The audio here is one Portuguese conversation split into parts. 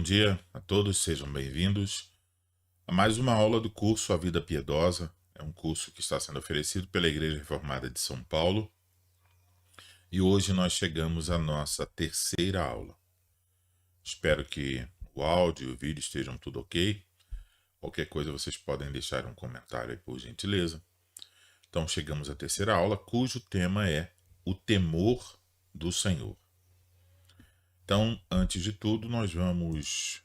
dia a todos, sejam bem-vindos a mais uma aula do curso A Vida Piedosa. É um curso que está sendo oferecido pela Igreja Reformada de São Paulo e hoje nós chegamos à nossa terceira aula. Espero que o áudio e o vídeo estejam tudo ok. Qualquer coisa vocês podem deixar um comentário aí, por gentileza. Então chegamos à terceira aula, cujo tema é o temor do Senhor. Então, antes de tudo, nós vamos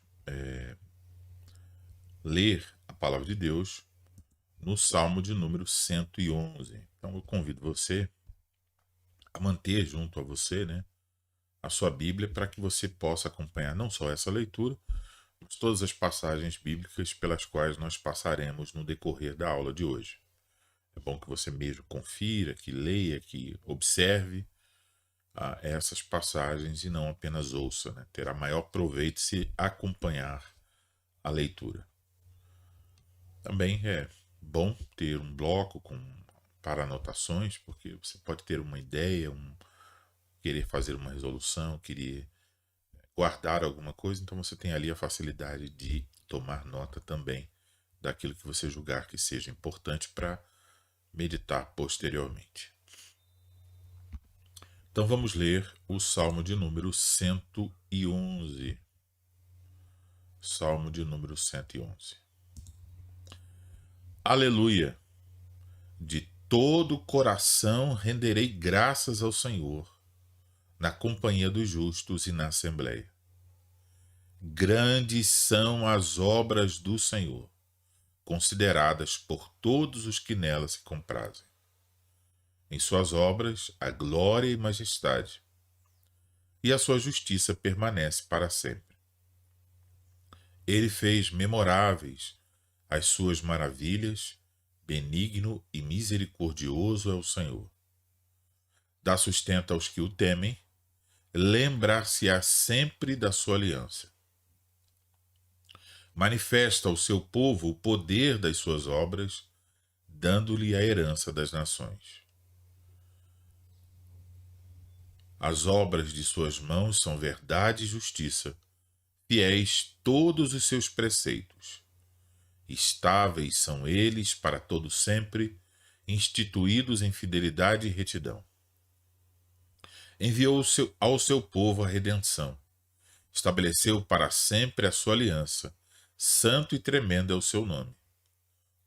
ler a palavra de Deus no Salmo de número 111. Então, eu convido você a manter junto a você, a sua Bíblia, para que você possa acompanhar não só essa leitura, mas todas as passagens bíblicas pelas quais nós passaremos no decorrer da aula de hoje. É bom que você mesmo confira, que leia, que observe essas passagens e não apenas ouça, Terá maior proveito se acompanhar a leitura. Também é bom ter um bloco para anotações, porque você pode ter uma ideia, querer fazer uma resolução, querer guardar alguma coisa, então você tem ali a facilidade de tomar nota também daquilo que você julgar que seja importante para meditar posteriormente. Então vamos ler o Salmo de número 111. Salmo de número 111. Aleluia! De todo o coração renderei graças ao Senhor, na companhia dos justos e na assembleia. Grandes são as obras do Senhor, consideradas por todos os que nela se comprazem. Em suas obras, a glória e majestade, e a sua justiça permanece para sempre. Ele fez memoráveis as suas maravilhas, benigno e misericordioso é o Senhor. Dá sustento aos que o temem, lembrar-se-á sempre da sua aliança. Manifesta ao seu povo o poder das suas obras, dando-lhe a herança das nações. As obras de suas mãos são verdade e justiça, fiéis todos os seus preceitos. Estáveis são eles para todo sempre, instituídos em fidelidade e retidão. Enviou ao seu povo a redenção. Estabeleceu para sempre a sua aliança. Santo e tremendo é o seu nome.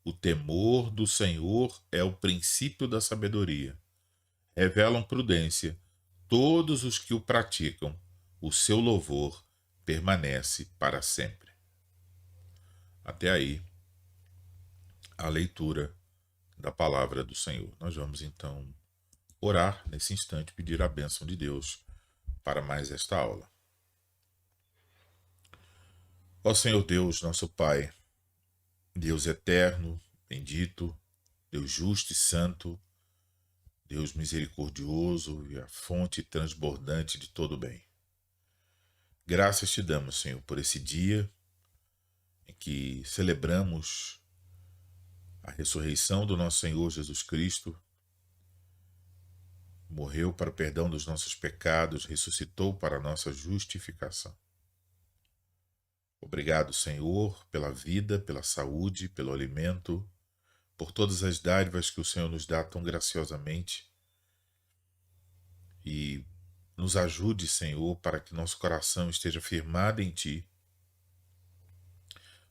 O temor do Senhor é o princípio da sabedoria. Revelam prudência todos os que o praticam. O seu louvor permanece para sempre. Até aí a leitura da palavra do Senhor. Nós vamos então orar nesse instante, pedir a bênção de Deus para mais esta aula. Ó Senhor Deus, nosso Pai, Deus eterno, bendito, Deus justo e santo, Deus misericordioso e a fonte transbordante de todo o bem. Graças te damos, Senhor, por esse dia em que celebramos a ressurreição do nosso Senhor Jesus Cristo. Morreu para o perdão dos nossos pecados, ressuscitou para a nossa justificação. Obrigado, Senhor, pela vida, pela saúde, pelo alimento, por todas as dádivas que o Senhor nos dá tão graciosamente. E nos ajude, Senhor, para que nosso coração esteja firmado em Ti,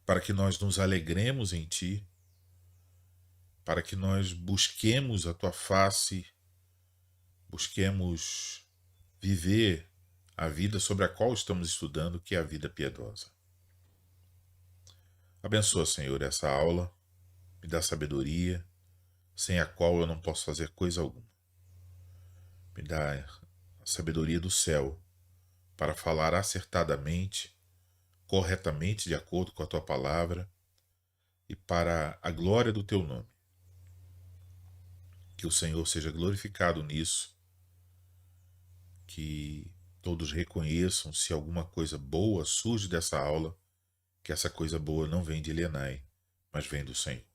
para que nós nos alegremos em Ti, para que nós busquemos a Tua face, busquemos viver a vida sobre a qual estamos estudando, que é a vida piedosa. Abençoa, Senhor, essa aula, me dá sabedoria, sem a qual eu não posso fazer coisa alguma. Me dá a sabedoria do céu para falar acertadamente, corretamente, de acordo com a Tua palavra, e para a glória do Teu nome. Que o Senhor seja glorificado nisso, que todos reconheçam se alguma coisa boa surge dessa aula, que essa coisa boa não vem de Elianai, mas vem do Senhor.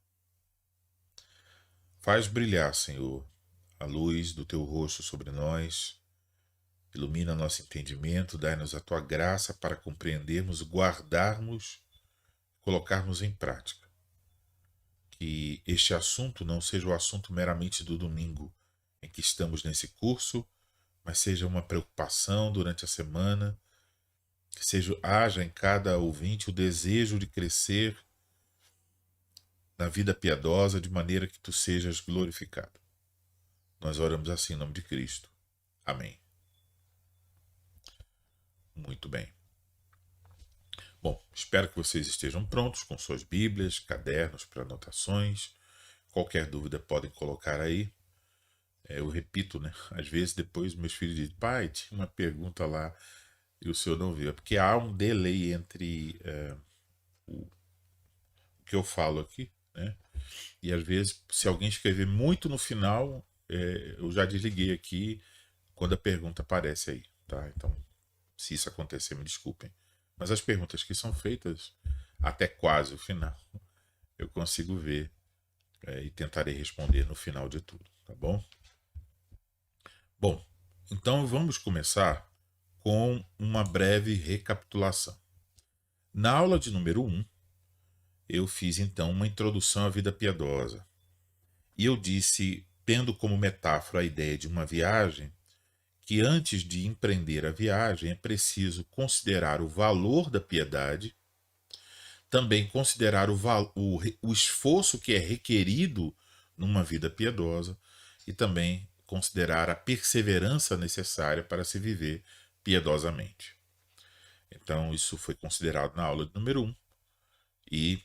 Faz brilhar, Senhor, a luz do Teu rosto sobre nós, Ilumina nosso entendimento, dai-nos a tua graça para compreendermos, guardarmos, colocarmos em prática. Que este assunto não seja o assunto meramente do domingo em que estamos nesse curso, mas seja uma preocupação durante a semana, que haja em cada ouvinte o desejo de crescer na vida piedosa de maneira que tu sejas glorificado. Nós oramos assim em nome de Cristo. Amém. Muito bem. Bom, espero que vocês estejam prontos com suas Bíblias, cadernos para anotações. Qualquer dúvida podem colocar aí. Eu repito, né? Às vezes depois meus filhos dizem, pai, tinha uma pergunta lá e o senhor não viu. É porque há um delay entre o que eu falo aqui, né? E às vezes, se alguém escrever muito no final, eu já desliguei aqui quando a pergunta aparece aí, tá? Então, se isso acontecer, me desculpem. Mas as perguntas que são feitas até quase o final, eu consigo ver e tentarei responder no final de tudo, tá bom? Bom, então vamos começar com uma breve recapitulação. Na aula de número 1, eu fiz então uma introdução à vida piedosa. E eu disse, tendo como metáfora a ideia de uma viagem, que antes de empreender a viagem é preciso considerar o valor da piedade, também considerar o esforço que é requerido numa vida piedosa e também considerar a perseverança necessária para se viver piedosamente. Então, isso foi considerado na aula número 1 e,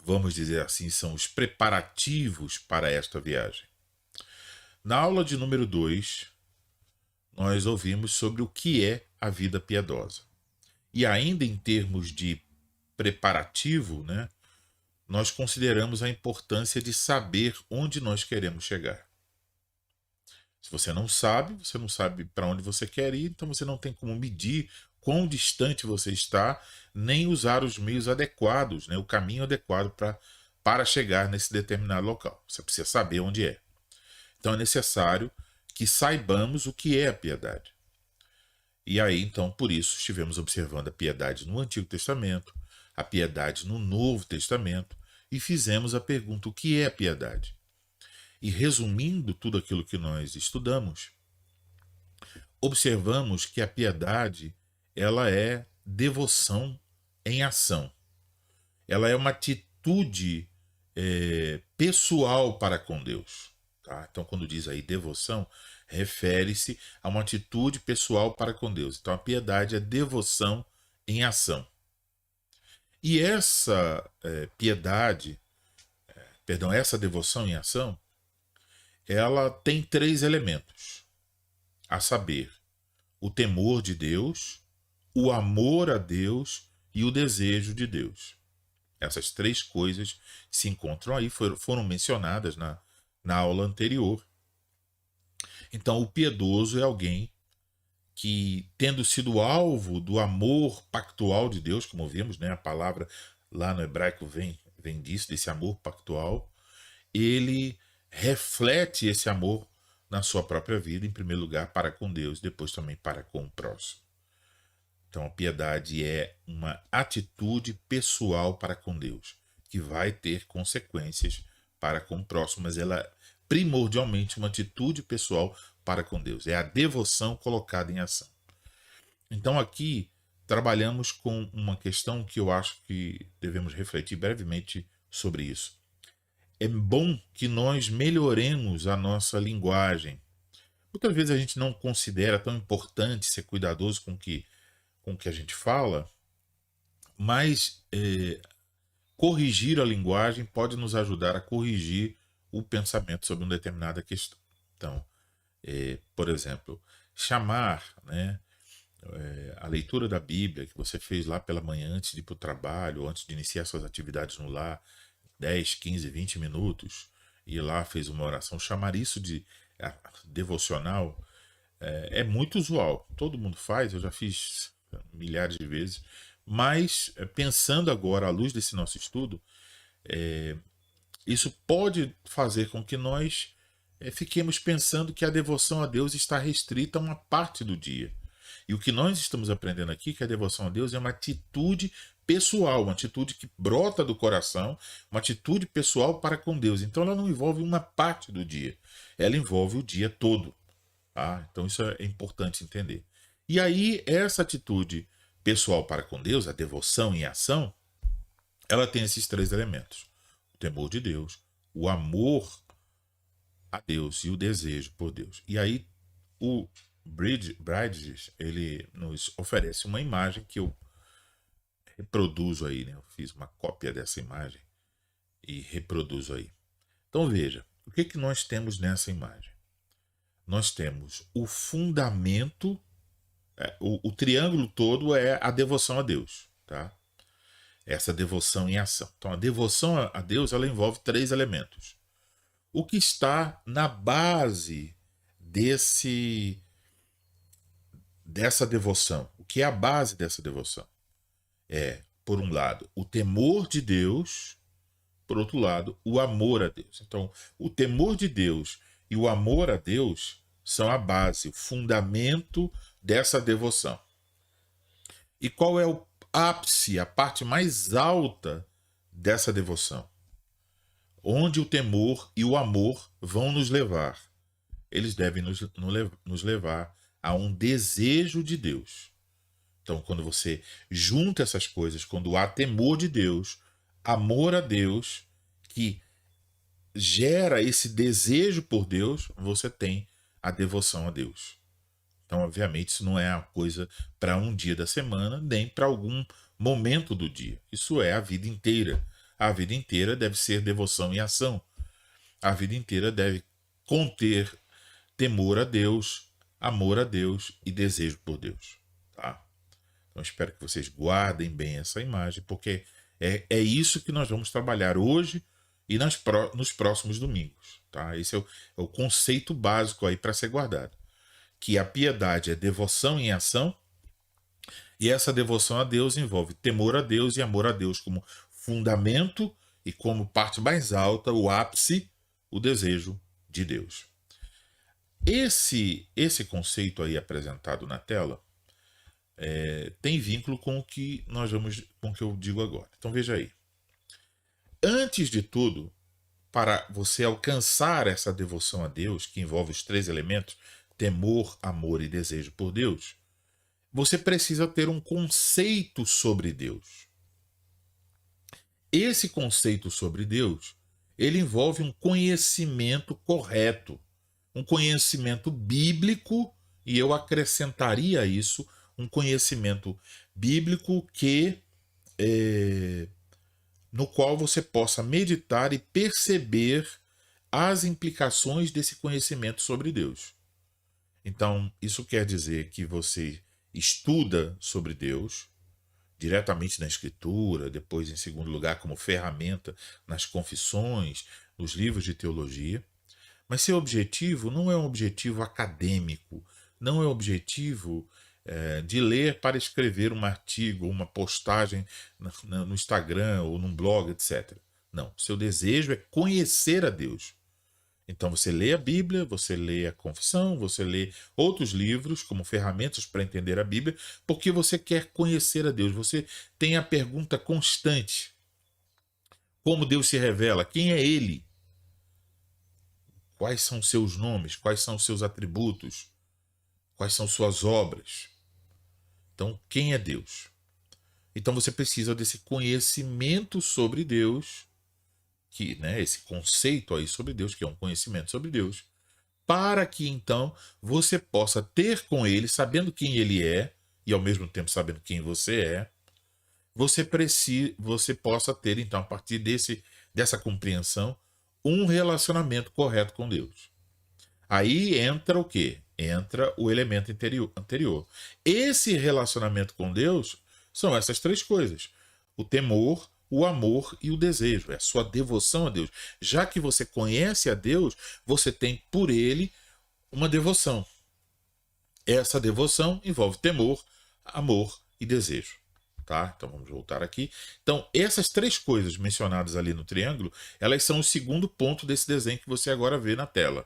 vamos dizer assim, são os preparativos para esta viagem. Na aula de número 2, nós ouvimos sobre o que é a vida piedosa. E ainda em termos de preparativo, né, nós consideramos a importância de saber onde nós queremos chegar. Se você não sabe para onde você quer ir, então você não tem como medir quão distante você está, nem usar os meios adequados, né, o caminho adequado para chegar nesse determinado local. Você precisa saber onde é. Então é necessário que saibamos o que é a piedade. E aí, então, por isso, estivemos observando a piedade no Antigo Testamento, a piedade no Novo Testamento, e fizemos a pergunta, o que é a piedade? E resumindo tudo aquilo que nós estudamos, observamos que a piedade, ela é devoção em ação. Ela é uma atitude pessoal para com Deus. Tá? Então, quando diz aí devoção, refere-se a uma atitude pessoal para com Deus. Então, a piedade é devoção em ação. E essa essa devoção em ação, ela tem 3 elementos, a saber, o temor de Deus, o amor a Deus e o desejo de Deus. Essas 3 coisas se encontram aí, foram mencionadas na aula anterior. Então, o piedoso é alguém que, tendo sido alvo do amor pactual de Deus, como vimos, né, a palavra lá no hebraico vem disso, desse amor pactual, ele reflete esse amor na sua própria vida, em primeiro lugar para com Deus, depois também para com o próximo. Então, a piedade é uma atitude pessoal para com Deus, que vai ter consequências para com o próximo, mas ela é primordialmente uma atitude pessoal para com Deus. É a devoção colocada em ação. Então, aqui trabalhamos com uma questão que eu acho que devemos refletir brevemente sobre isso. É bom que nós melhoremos a nossa linguagem. Muitas vezes a gente não considera tão importante ser cuidadoso com o que a gente fala, mas corrigir a linguagem pode nos ajudar a corrigir o pensamento sobre uma determinada questão. Então, por exemplo, chamar, né, a leitura da Bíblia que você fez lá pela manhã antes de ir para o trabalho, ou antes de iniciar suas atividades no lar, 10, 15, 20 minutos, e lá fez uma oração, chamar isso de devocional é muito usual. Todo mundo faz, eu já fiz milhares de vezes, mas pensando agora à luz desse nosso estudo, isso pode fazer com que nós fiquemos pensando que a devoção a Deus está restrita a uma parte do dia. E o que nós estamos aprendendo aqui é que a devoção a Deus é uma atitude pessoal, uma atitude que brota do coração, uma atitude pessoal para com Deus. Então ela não envolve uma parte do dia, ela envolve o dia todo. Tá? Então isso é importante entender. E aí essa atitude pessoal para com Deus, a devoção em ação, ela tem esses três elementos: o temor de Deus, o amor a Deus e o desejo por Deus. E aí o Bridges, ele nos oferece uma imagem que eu reproduzo aí, né? Eu fiz uma cópia dessa imagem e reproduzo aí. Então veja, o que que nós temos nessa imagem? Nós temos o fundamento, o triângulo todo é a devoção a Deus, tá? Essa devoção em ação. Então a devoção a Deus, ela envolve três elementos. O que está na base dessa devoção? O que é a base dessa devoção? É, por um lado, o temor de Deus, por outro lado, o amor a Deus. Então, o temor de Deus e o amor a Deus são a base, o fundamento dessa devoção. E qual é o ápice, a parte mais alta dessa devoção? Onde o temor e o amor vão nos levar? Eles devem nos levar a um desejo de Deus. Então, quando você junta essas coisas, quando há temor de Deus, amor a Deus, que gera esse desejo por Deus, você tem a devoção a Deus. Então, obviamente, isso não é a coisa para um dia da semana, nem para algum momento do dia. Isso é a vida inteira. A vida inteira deve ser devoção em ação. A vida inteira deve conter temor a Deus, amor a Deus e desejo por Deus. Tá? Então, espero que vocês guardem bem essa imagem, porque é isso que nós vamos trabalhar hoje e nos próximos domingos. Tá? Esse é o conceito básico aí para ser guardado. Que a piedade é devoção em ação, e essa devoção a Deus envolve temor a Deus e amor a Deus como fundamento e como parte mais alta, o ápice, o desejo de Deus. Esse conceito aí apresentado na tela tem vínculo com o que com o que eu digo agora. Então veja aí. Antes de tudo, para você alcançar essa devoção a Deus, que envolve os três elementos, temor, amor e desejo por Deus, você precisa ter um conceito sobre Deus. Esse conceito sobre Deus, ele envolve um conhecimento correto, um conhecimento bíblico, e eu acrescentaria a isso um conhecimento bíblico no qual você possa meditar e perceber as implicações desse conhecimento sobre Deus. Então, isso quer dizer que você estuda sobre Deus, diretamente na Escritura, depois, em segundo lugar, como ferramenta nas confissões, nos livros de teologia. Mas seu objetivo não é um objetivo acadêmico, não é um objetivo de ler para escrever um artigo, uma postagem no Instagram ou num blog, etc. Não, seu desejo é conhecer a Deus. Então você lê a Bíblia, você lê a confissão, você lê outros livros como ferramentas para entender a Bíblia, porque você quer conhecer a Deus. Você tem a pergunta constante: como Deus se revela? Quem é Ele? Quais são seus nomes? Quais são seus atributos? Quais são suas obras? Então, quem é Deus? Então você precisa desse conhecimento sobre Deus, esse conceito aí sobre Deus, que é um conhecimento sobre Deus, para que então você possa ter com Ele, sabendo quem Ele é, e ao mesmo tempo sabendo quem você é, você possa ter então, a partir dessa compreensão, um relacionamento correto com Deus. Aí entra o quê? Entra o elemento anterior. Esse relacionamento com Deus são essas três coisas: o temor, o amor e o desejo. É a sua devoção a Deus. Já que você conhece a Deus, você tem por Ele uma devoção. Essa devoção envolve temor, amor e desejo. Tá? Então vamos voltar aqui. Então, essas três coisas mencionadas ali no triângulo, elas são o segundo ponto desse desenho que você agora vê na tela.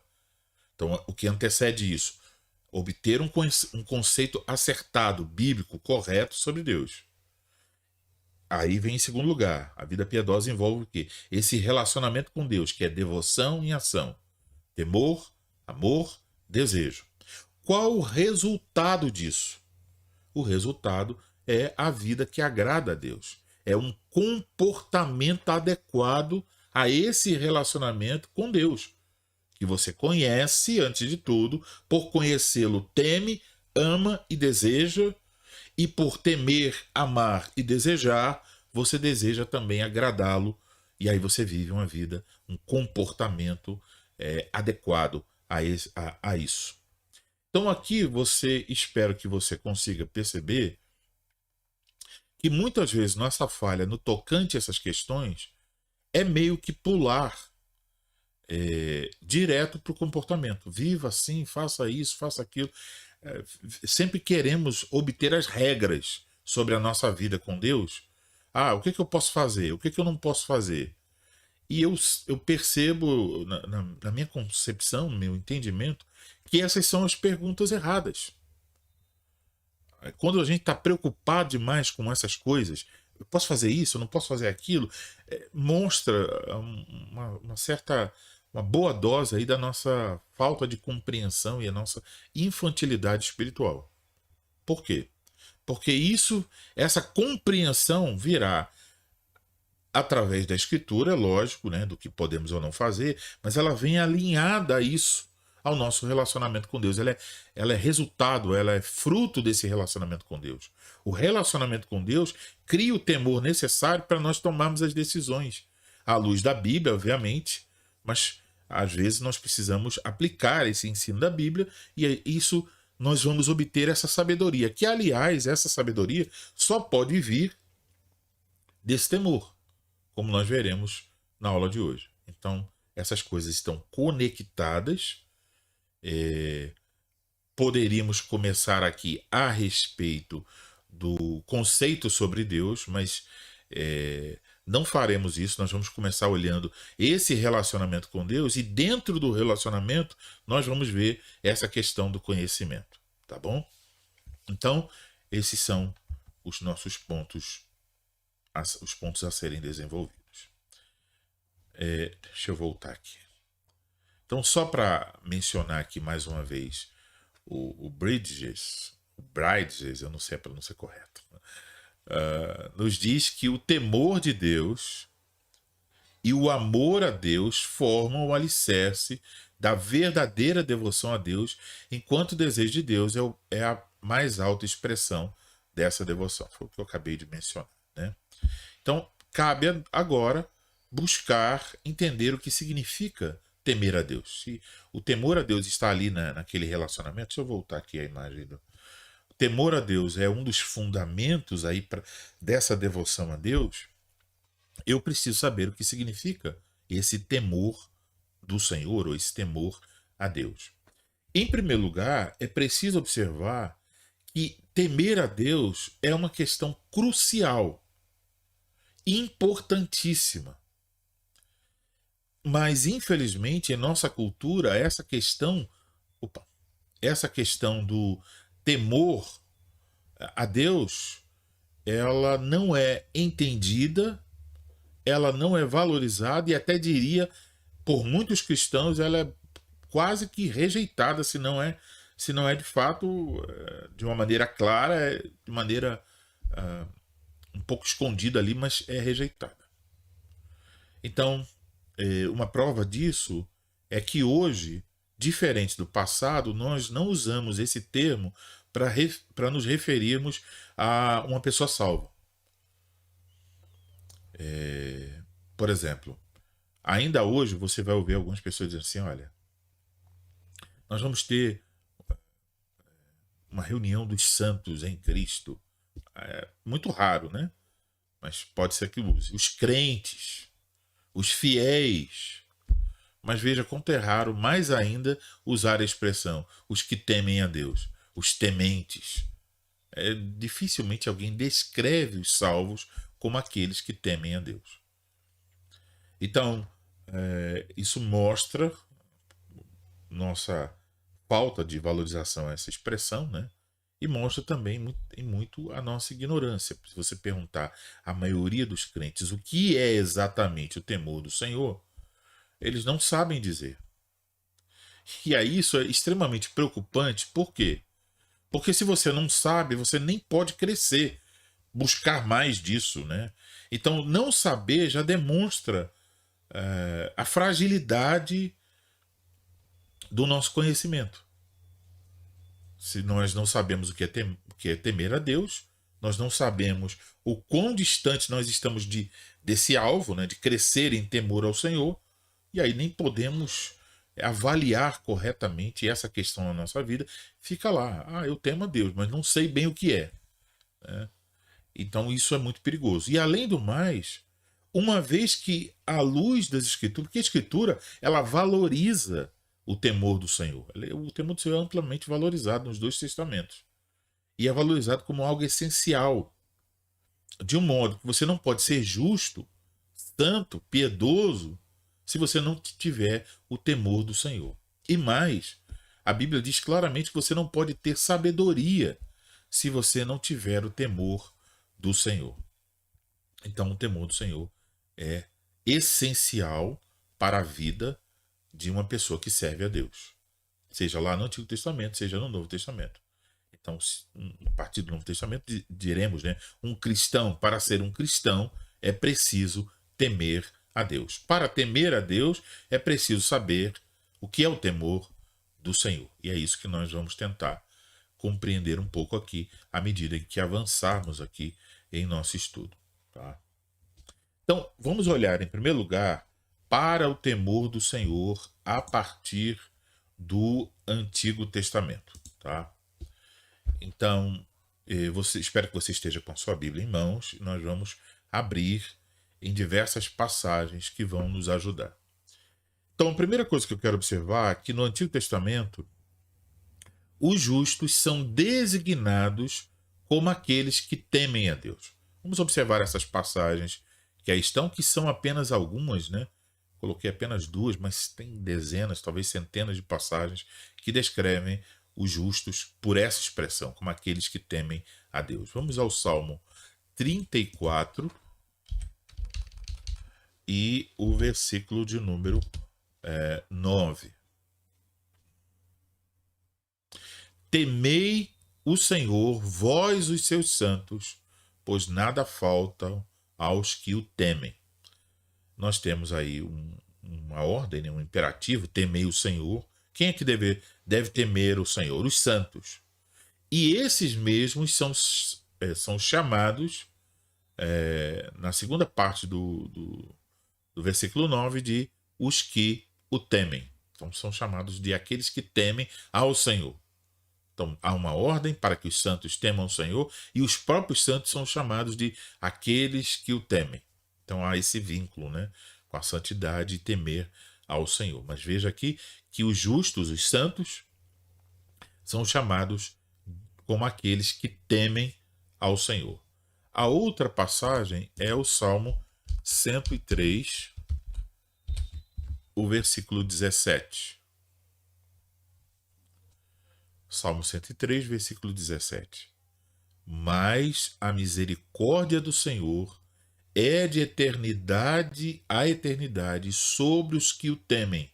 Então, o que antecede isso? Obter um conceito acertado, bíblico, correto sobre Deus. Aí vem em segundo lugar. A vida piedosa envolve o quê? Esse relacionamento com Deus, que é devoção em ação. Temor, amor, desejo. Qual o resultado disso? O resultado é a vida que agrada a Deus. É um comportamento adequado a esse relacionamento com Deus, que você conhece antes de tudo, por conhecê-lo teme, ama e deseja, e por temer, amar e desejar, você deseja também agradá-lo, e aí você vive uma vida, um comportamento adequado a isso. Então aqui espero que você consiga perceber que muitas vezes nossa falha no tocante a essas questões é meio que pular direto para o comportamento. Viva assim, faça isso, faça aquilo. Sempre queremos obter as regras sobre a nossa vida com Deus. O que eu posso fazer? O que eu não posso fazer? E eu percebo, na minha concepção, no meu entendimento, que essas são as perguntas erradas. Quando a gente está preocupado demais com essas coisas, eu posso fazer isso, eu não posso fazer aquilo, mostra uma boa dose aí da nossa falta de compreensão e a nossa infantilidade espiritual. Por quê? Porque essa compreensão virá através da escritura, lógico, né, do que podemos ou não fazer, mas ela vem alinhada a isso, ao nosso relacionamento com Deus. Ela é resultado, ela é fruto desse relacionamento com Deus. O relacionamento com Deus cria o temor necessário para nós tomarmos as decisões, à luz da Bíblia, obviamente, mas às vezes nós precisamos aplicar esse ensino da Bíblia e isso nós vamos obter essa sabedoria, que aliás, essa sabedoria só pode vir desse temor, como nós veremos na aula de hoje. Então, essas coisas estão conectadas. Poderíamos começar aqui a respeito do conceito sobre Deus, mas não faremos isso. Nós vamos começar olhando esse relacionamento com Deus e dentro do relacionamento nós vamos ver essa questão do conhecimento, tá bom? Então, esses são os nossos pontos, os pontos a serem desenvolvidos. Deixa eu voltar aqui. Então, só para mencionar aqui mais uma vez o Bridges, eu não sei a pronúncia correta, nos diz que o temor de Deus e o amor a Deus formam o alicerce da verdadeira devoção a Deus, enquanto o desejo de Deus é a mais alta expressão dessa devoção. Foi o que eu acabei de mencionar, né? Então, cabe agora buscar entender o que significa temer a Deus. Se o temor a Deus está ali naquele relacionamento, deixa eu voltar aqui a imagem do... O temor a Deus é um dos fundamentos aí dessa devoção a Deus. Eu preciso saber o que significa esse temor do Senhor ou esse temor a Deus. Em primeiro lugar, é preciso observar que temer a Deus é uma questão crucial, importantíssima. Mas, infelizmente, em nossa cultura, essa questão do temor a Deus, ela não é entendida, ela não é valorizada e até diria, por muitos cristãos, ela é quase que rejeitada, se não é de fato de uma maneira clara, de maneira um pouco escondida ali, mas é rejeitada. Então, uma prova disso é que hoje, diferente do passado, nós não usamos esse termo para nos referirmos a uma pessoa salva. Por exemplo, ainda hoje você vai ouvir algumas pessoas dizendo assim, olha, nós vamos ter uma reunião dos santos em Cristo. É muito raro, né? Mas pode ser que use. Os crentes, os fiéis. Mas veja quanto é raro, mais ainda, usar a expressão os que temem a Deus, os tementes. Dificilmente alguém descreve os salvos como aqueles que temem a Deus. Então, isso mostra nossa falta de valorização a essa expressão, né? E mostra também muito a nossa ignorância. Se você perguntar à maioria dos crentes o que é exatamente o temor do Senhor, eles não sabem dizer. E aí isso é extremamente preocupante, por quê? Porque se você não sabe, você nem pode crescer, buscar mais disso, né? Então, não saber já demonstra a fragilidade do nosso conhecimento. Se nós não sabemos o que é temer a Deus, nós não sabemos o quão distante nós estamos desse alvo, né, de crescer em temor ao Senhor, e aí nem podemos avaliar corretamente essa questão na nossa vida. Fica lá, eu temo a Deus, mas não sei bem o que é, né? Então isso é muito perigoso. E além do mais, uma vez que à luz das Escrituras, porque a Escritura ela valoriza o temor do Senhor. O temor do Senhor é amplamente valorizado nos dois testamentos. E é valorizado como algo essencial. De um modo que você não pode ser justo, santo, piedoso, se você não tiver o temor do Senhor. E mais, a Bíblia diz claramente que você não pode ter sabedoria se você não tiver o temor do Senhor. Então, o temor do Senhor é essencial para a vida de uma pessoa que serve a Deus. Seja lá no Antigo Testamento, seja no Novo Testamento. Então, a partir do Novo Testamento, diremos, né? Um cristão, para ser um cristão, é preciso temer a Deus. Para temer a Deus, é preciso saber o que é o temor do Senhor. E é isso que nós vamos tentar compreender um pouco aqui, à medida que avançarmos aqui em nosso estudo. Tá? Então, vamos olhar, em primeiro lugar, para o temor do Senhor a partir do Antigo Testamento. Tá? Então, espero que você esteja com a sua Bíblia em mãos. E nós vamos abrir em diversas passagens que vão nos ajudar. Então, a primeira coisa que eu quero observar é que no Antigo Testamento, os justos são designados como aqueles que temem a Deus. Vamos observar essas passagens que aí estão, que são apenas algumas, né? Coloquei apenas duas, mas tem dezenas, talvez centenas de passagens que descrevem os justos por essa expressão, como aqueles que temem a Deus. Vamos ao Salmo 34 e o versículo de número 9. Temei o Senhor, vós os seus santos, pois nada falta aos que o temem. Nós temos aí uma ordem, né, um imperativo, temei o Senhor. Quem é que deve temer o Senhor? Os santos. E esses mesmos são chamados, na segunda parte do versículo 9, de os que o temem. Então são chamados de aqueles que temem ao Senhor. Então, há uma ordem para que os santos temam o Senhor e os próprios santos são chamados de aqueles que o temem. Então, há esse vínculo, né, com a santidade e temer ao Senhor. Mas veja aqui que os justos, os santos, são chamados como aqueles que temem ao Senhor. A outra passagem é o Salmo 103, o versículo 17. Salmo 103, versículo 17. Mas a misericórdia do Senhor é de eternidade a eternidade sobre os que o temem,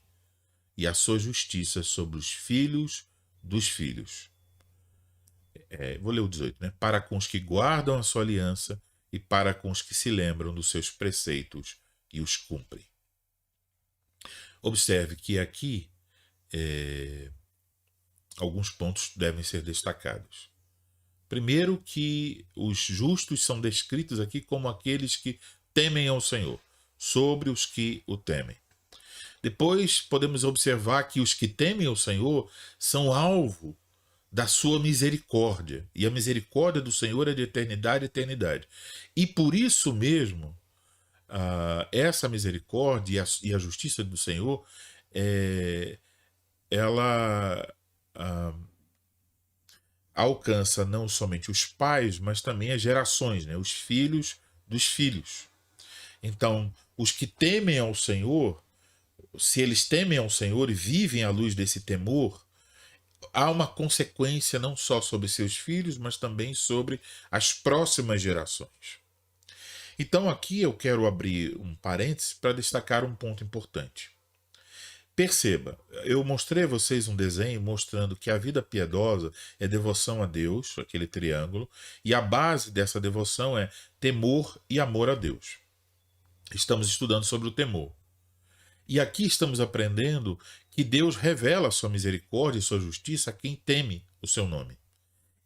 e a sua justiça sobre os filhos dos filhos. Vou ler o 18, né? Para com os que guardam a sua aliança e para com os que se lembram dos seus preceitos e os cumprem. Observe que aqui alguns pontos devem ser destacados. Primeiro, que os justos são descritos aqui como aqueles que temem ao Senhor, sobre os que o temem. Depois, podemos observar que os que temem ao Senhor são alvo da sua misericórdia. E a misericórdia do Senhor é de eternidade a eternidade. E por isso mesmo, essa misericórdia e a justiça do Senhor, ela alcança não somente os pais, mas também as gerações, né? Os filhos dos filhos. Então, os que temem ao Senhor se eles temem ao Senhor e vivem à luz desse temor, há uma consequência não só sobre seus filhos, mas também sobre as próximas gerações. Então aqui eu quero abrir um parêntese para destacar um ponto importante. Perceba, eu mostrei a vocês um desenho mostrando que a vida piedosa é devoção a Deus, aquele triângulo, e a base dessa devoção é temor e amor a Deus. Estamos estudando sobre o temor. E aqui estamos aprendendo que Deus revela a sua misericórdia e sua justiça a quem teme o seu nome.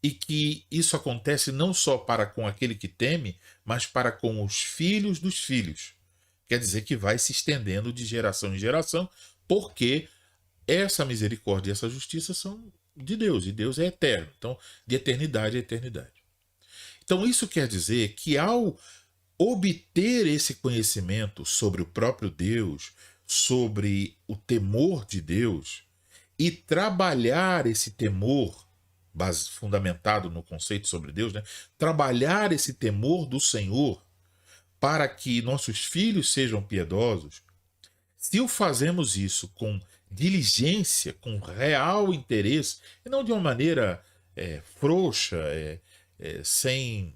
E que isso acontece não só para com aquele que teme, mas para com os filhos dos filhos. Quer dizer que vai se estendendo de geração em geração, porque essa misericórdia e essa justiça são de Deus, e Deus é eterno. Então, de eternidade a eternidade. Então, isso quer dizer que ao obter esse conhecimento sobre o próprio Deus, sobre o temor de Deus, e trabalhar esse temor, fundamentado no conceito sobre Deus, né? Trabalhar esse temor do Senhor para que nossos filhos sejam piedosos, se o fazemos isso com diligência, com real interesse, e não de uma maneira frouxa, sem,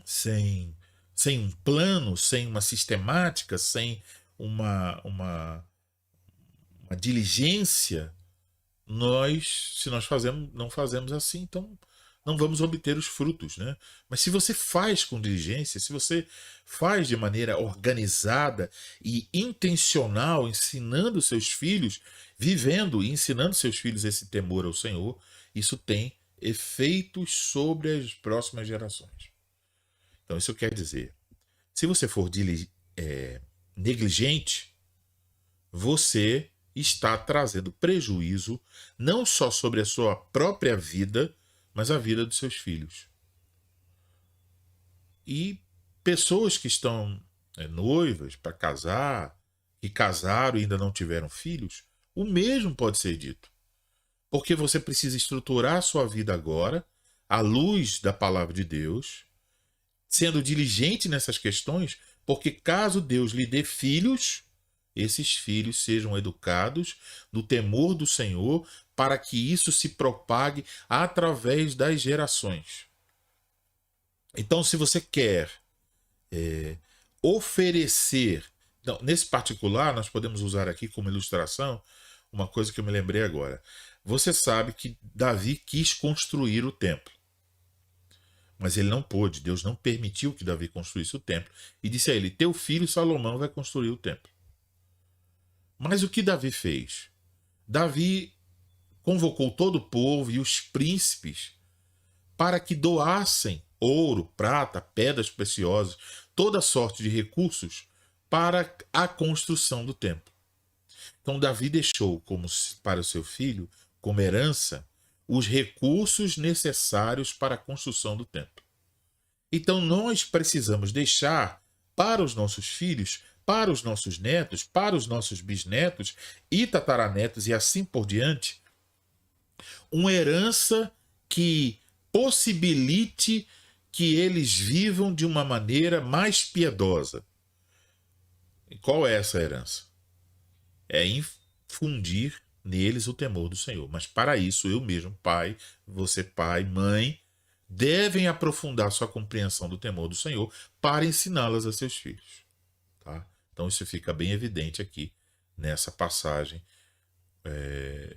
sem, sem um plano, sem uma sistemática, sem uma diligência, se nós não fazemos assim, então não vamos obter os frutos, né? Mas se você faz com diligência, se você faz de maneira organizada e intencional, ensinando seus filhos, vivendo e ensinando seus filhos esse temor ao Senhor, isso tem efeitos sobre as próximas gerações. Então isso quer dizer, se você for negligente, você está trazendo prejuízo não só sobre a sua própria vida, mas a vida dos seus filhos. E pessoas que estão noivas para casar, que casaram e ainda não tiveram filhos, o mesmo pode ser dito. Porque você precisa estruturar a sua vida agora, à luz da palavra de Deus, sendo diligente nessas questões, porque caso Deus lhe dê filhos, esses filhos sejam educados no temor do Senhor, para que isso se propague através das gerações. Então, se você quer oferecer... Não, nesse particular, nós podemos usar aqui como ilustração uma coisa que eu me lembrei agora. Você sabe que Davi quis construir o templo. Mas ele não pôde, Deus não permitiu que Davi construísse o templo. E disse a ele, teu filho Salomão vai construir o templo. Mas o que Davi fez? Davi convocou todo o povo e os príncipes para que doassem ouro, prata, pedras preciosas, toda sorte de recursos para a construção do templo. Então Davi deixou para o seu filho, como herança, os recursos necessários para a construção do templo. Então nós precisamos deixar para os nossos filhos, para os nossos netos, para os nossos bisnetos e tataranetos e assim por diante, uma herança que possibilite que eles vivam de uma maneira mais piedosa. E qual é essa herança? É infundir neles o temor do Senhor. Mas para isso, eu mesmo, pai, você pai, mãe, devem aprofundar sua compreensão do temor do Senhor para ensiná-las a seus filhos. Tá? Então isso fica bem evidente aqui nessa passagem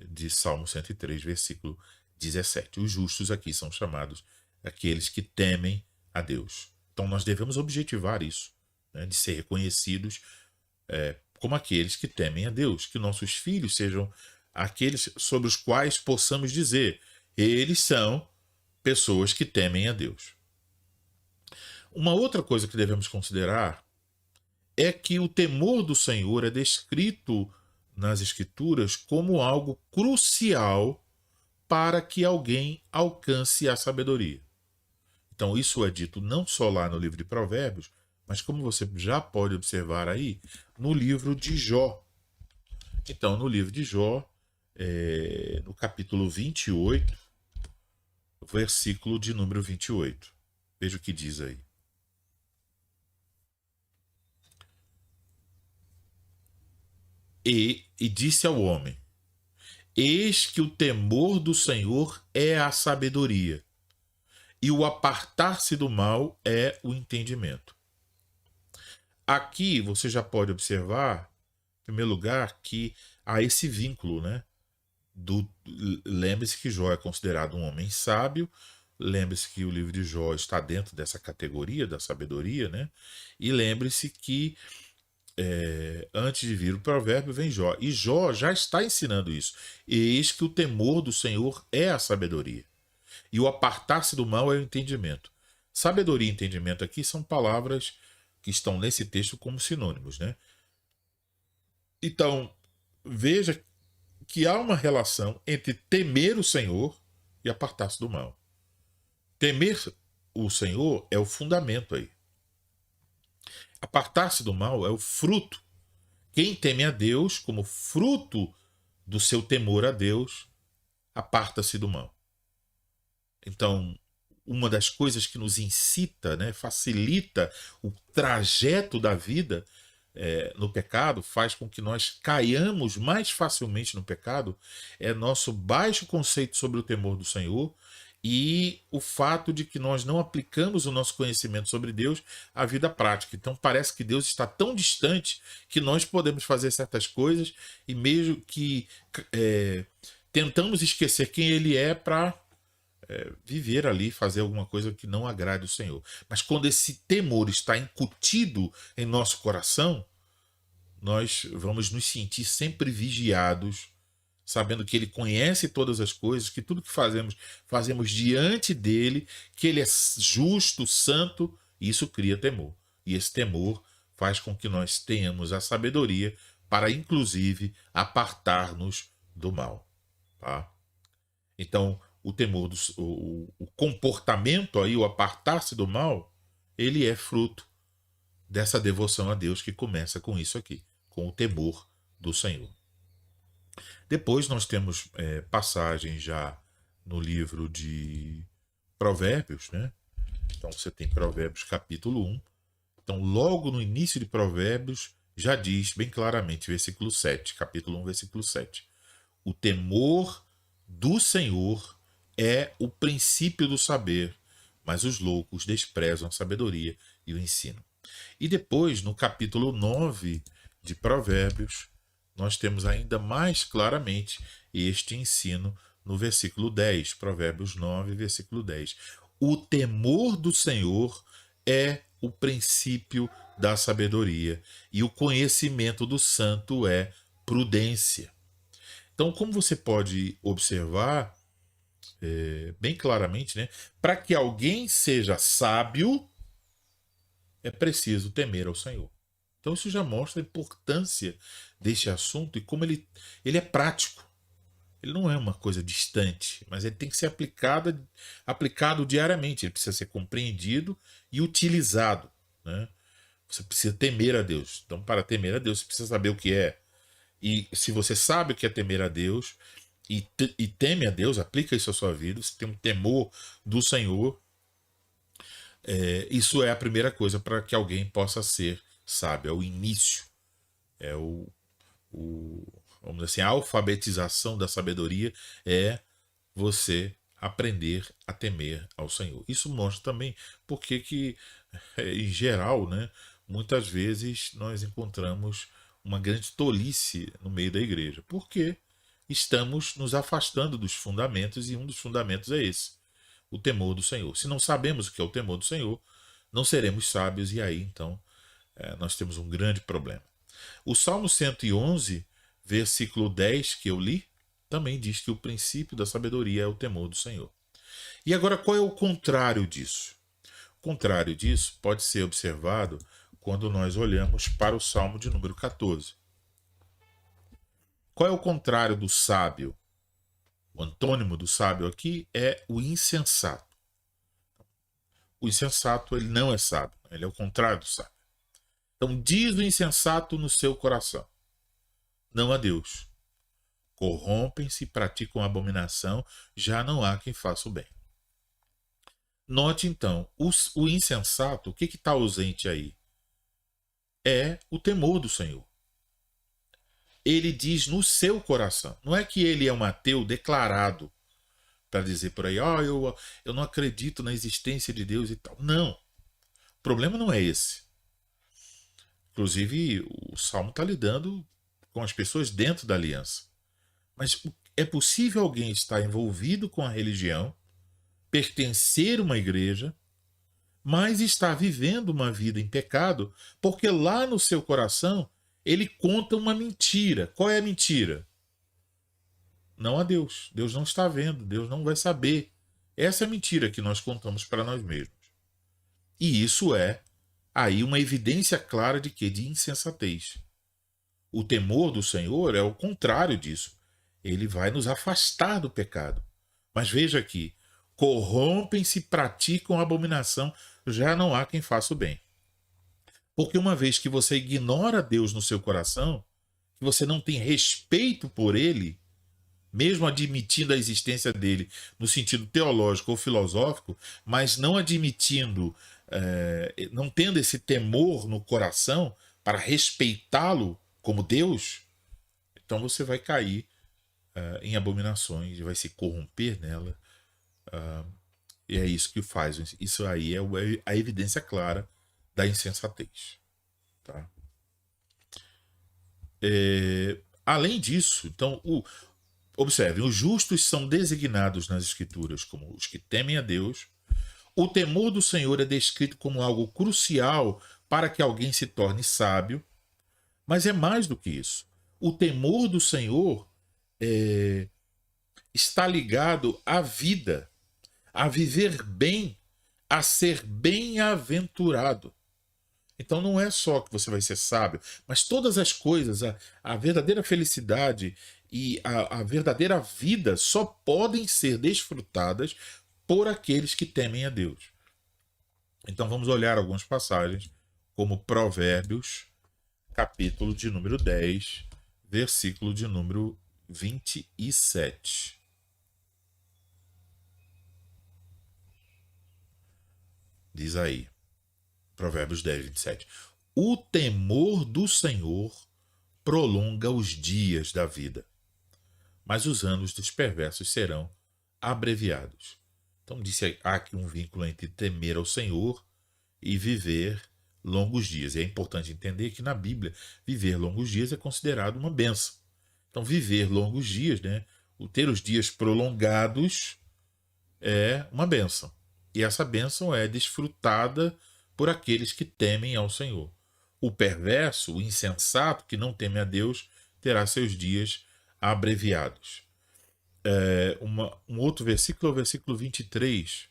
de Salmo 103, versículo 17. Os justos aqui são chamados aqueles que temem a Deus. Então nós devemos objetivar isso, né, de ser reconhecidos como aqueles que temem a Deus, que nossos filhos sejam aqueles sobre os quais possamos dizer, eles são pessoas que temem a Deus. Uma outra coisa que devemos considerar é que o temor do Senhor é descrito nas Escrituras como algo crucial para que alguém alcance a sabedoria. Então isso é dito não só lá no livro de Provérbios, mas como você já pode observar aí, no livro de Jó. Então, no livro de Jó, no capítulo 28, versículo de número 28. Veja o que diz aí. E disse ao homem: Eis que o temor do Senhor é a sabedoria, e o apartar-se do mal é o entendimento. Aqui você já pode observar, em primeiro lugar, que há esse vínculo, né? Lembre-se que Jó é considerado um homem sábio. Lembre-se que o livro de Jó está dentro dessa categoria da sabedoria, né? E lembre-se que antes de vir o provérbio vem Jó. E Jó já está ensinando isso. Eis que o temor do Senhor é a sabedoria. E o apartar-se do mal é o entendimento. Sabedoria e entendimento aqui são palavras que estão nesse texto como sinônimos, né? Então, veja que há uma relação entre temer o Senhor e apartar-se do mal. Temer o Senhor é o fundamento aí. Apartar-se do mal é o fruto. Quem teme a Deus, como fruto do seu temor a Deus, aparta-se do mal. Então, uma das coisas que nos incita, né, facilita o trajeto da vida no pecado, faz com que nós caiamos mais facilmente no pecado, é nosso baixo conceito sobre o temor do Senhor e o fato de que nós não aplicamos o nosso conhecimento sobre Deus à vida prática. Então parece que Deus está tão distante que nós podemos fazer certas coisas e mesmo que tentamos esquecer quem Ele é para viver ali, fazer alguma coisa que não agrade o Senhor. Mas quando esse temor está incutido em nosso coração, nós vamos nos sentir sempre vigiados, sabendo que Ele conhece todas as coisas, que tudo que fazemos, fazemos diante dEle, que Ele é justo, santo, e isso cria temor. E esse temor faz com que nós tenhamos a sabedoria para, inclusive, apartar-nos do mal. Tá? Então, o temor, o comportamento aí, o apartar-se do mal, ele é fruto dessa devoção a Deus que começa com isso aqui, com o temor do Senhor. Depois nós temos passagens já no livro de Provérbios, né? Então você tem Provérbios capítulo 1. Então logo no início de Provérbios já diz bem claramente, versículo 7, capítulo 1, versículo 7. O temor do Senhor é o princípio do saber, mas os loucos desprezam a sabedoria e o ensino. E depois, no capítulo 9 de Provérbios, nós temos ainda mais claramente este ensino no versículo 10, Provérbios 9, versículo 10. O temor do Senhor é o princípio da sabedoria, e o conhecimento do santo é prudência. Então, como você pode observar bem claramente, né, para que alguém seja sábio, é preciso temer ao Senhor. Então isso já mostra a importância deste assunto e como ele é prático. Ele não é uma coisa distante, mas ele tem que ser aplicado diariamente. Ele precisa ser compreendido e utilizado, né? Você precisa temer a Deus. Então, para temer a Deus, você precisa saber o que é. E se você sabe o que é temer a Deus e teme a Deus, aplica isso à sua vida, você tem um temor do Senhor, isso é a primeira coisa para que alguém possa ser sábio. É o início, é vamos dizer assim, a alfabetização da sabedoria é você aprender a temer ao Senhor. Isso mostra também porque que, em geral, né, muitas vezes nós encontramos uma grande tolice no meio da igreja. Porque estamos nos afastando dos fundamentos e um dos fundamentos é esse, o temor do Senhor. Se não sabemos o que é o temor do Senhor, não seremos sábios e aí, então, nós temos um grande problema. O Salmo 111, versículo 10, que eu li, também diz que o princípio da sabedoria é o temor do Senhor. E agora, qual é o contrário disso? O contrário disso pode ser observado quando nós olhamos para o Salmo de número 14. Qual é o contrário do sábio? O antônimo do sábio aqui é o insensato. O insensato, ele não é sábio, ele é o contrário do sábio. Então diz o insensato no seu coração: não a Deus. Corrompem-se e praticam abominação, já não há quem faça o bem. Note então, o insensato, o que está ausente aí? É o temor do Senhor. ele diz no seu coração. Não é que ele é um ateu declarado para dizer por aí, eu não acredito na existência de Deus e tal. Não. O problema não é esse. Inclusive, o Salmo está lidando com as pessoas dentro da aliança. Mas é possível alguém estar envolvido com a religião, pertencer a uma igreja, mas estar vivendo uma vida em pecado, porque lá no seu coração ele conta uma mentira. Qual é a mentira? Não a Deus. Deus não está vendo, Deus não vai saber. Essa é a mentira que nós contamos para nós mesmos. E isso é aí uma evidência clara de quê? De insensatez. O temor do Senhor é o contrário disso. Ele vai nos afastar do pecado. Mas veja aqui, corrompem-se, praticam abominação, já não há quem faça o bem. Porque uma vez que você ignora Deus no seu coração, que você não tem respeito por ele, mesmo admitindo a existência dele no sentido teológico ou filosófico, mas não admitindo, não tendo esse temor no coração para respeitá-lo como Deus, então você vai cair em abominações, vai se corromper nela. E é isso que faz. Isso aí é a evidência clara da insensatez. Tá? Além disso, então, observem, os justos são designados nas Escrituras como os que temem a Deus. O temor do Senhor é descrito como algo crucial para que alguém se torne sábio. Mas é mais do que isso. O temor do Senhor está ligado à vida, a viver bem, a ser bem-aventurado. Então não é só que você vai ser sábio, mas todas as coisas, a verdadeira felicidade e a verdadeira vida só podem ser desfrutadas por aqueles que temem a Deus. Então vamos olhar algumas passagens, como Provérbios, capítulo de número 10, versículo de número 27. Diz aí, Provérbios 10, 27. O temor do Senhor prolonga os dias da vida, mas os anos dos perversos serão abreviados. Então disse há aqui um vínculo entre temer ao Senhor e viver longos dias. E é importante entender que na Bíblia viver longos dias é considerado uma bênção. Então viver longos dias, né, o ter os dias prolongados é uma bênção. E essa bênção é desfrutada por aqueles que temem ao Senhor. O perverso, o insensato, que não teme a Deus, terá seus dias abreviados. Um outro versículo é o versículo 23.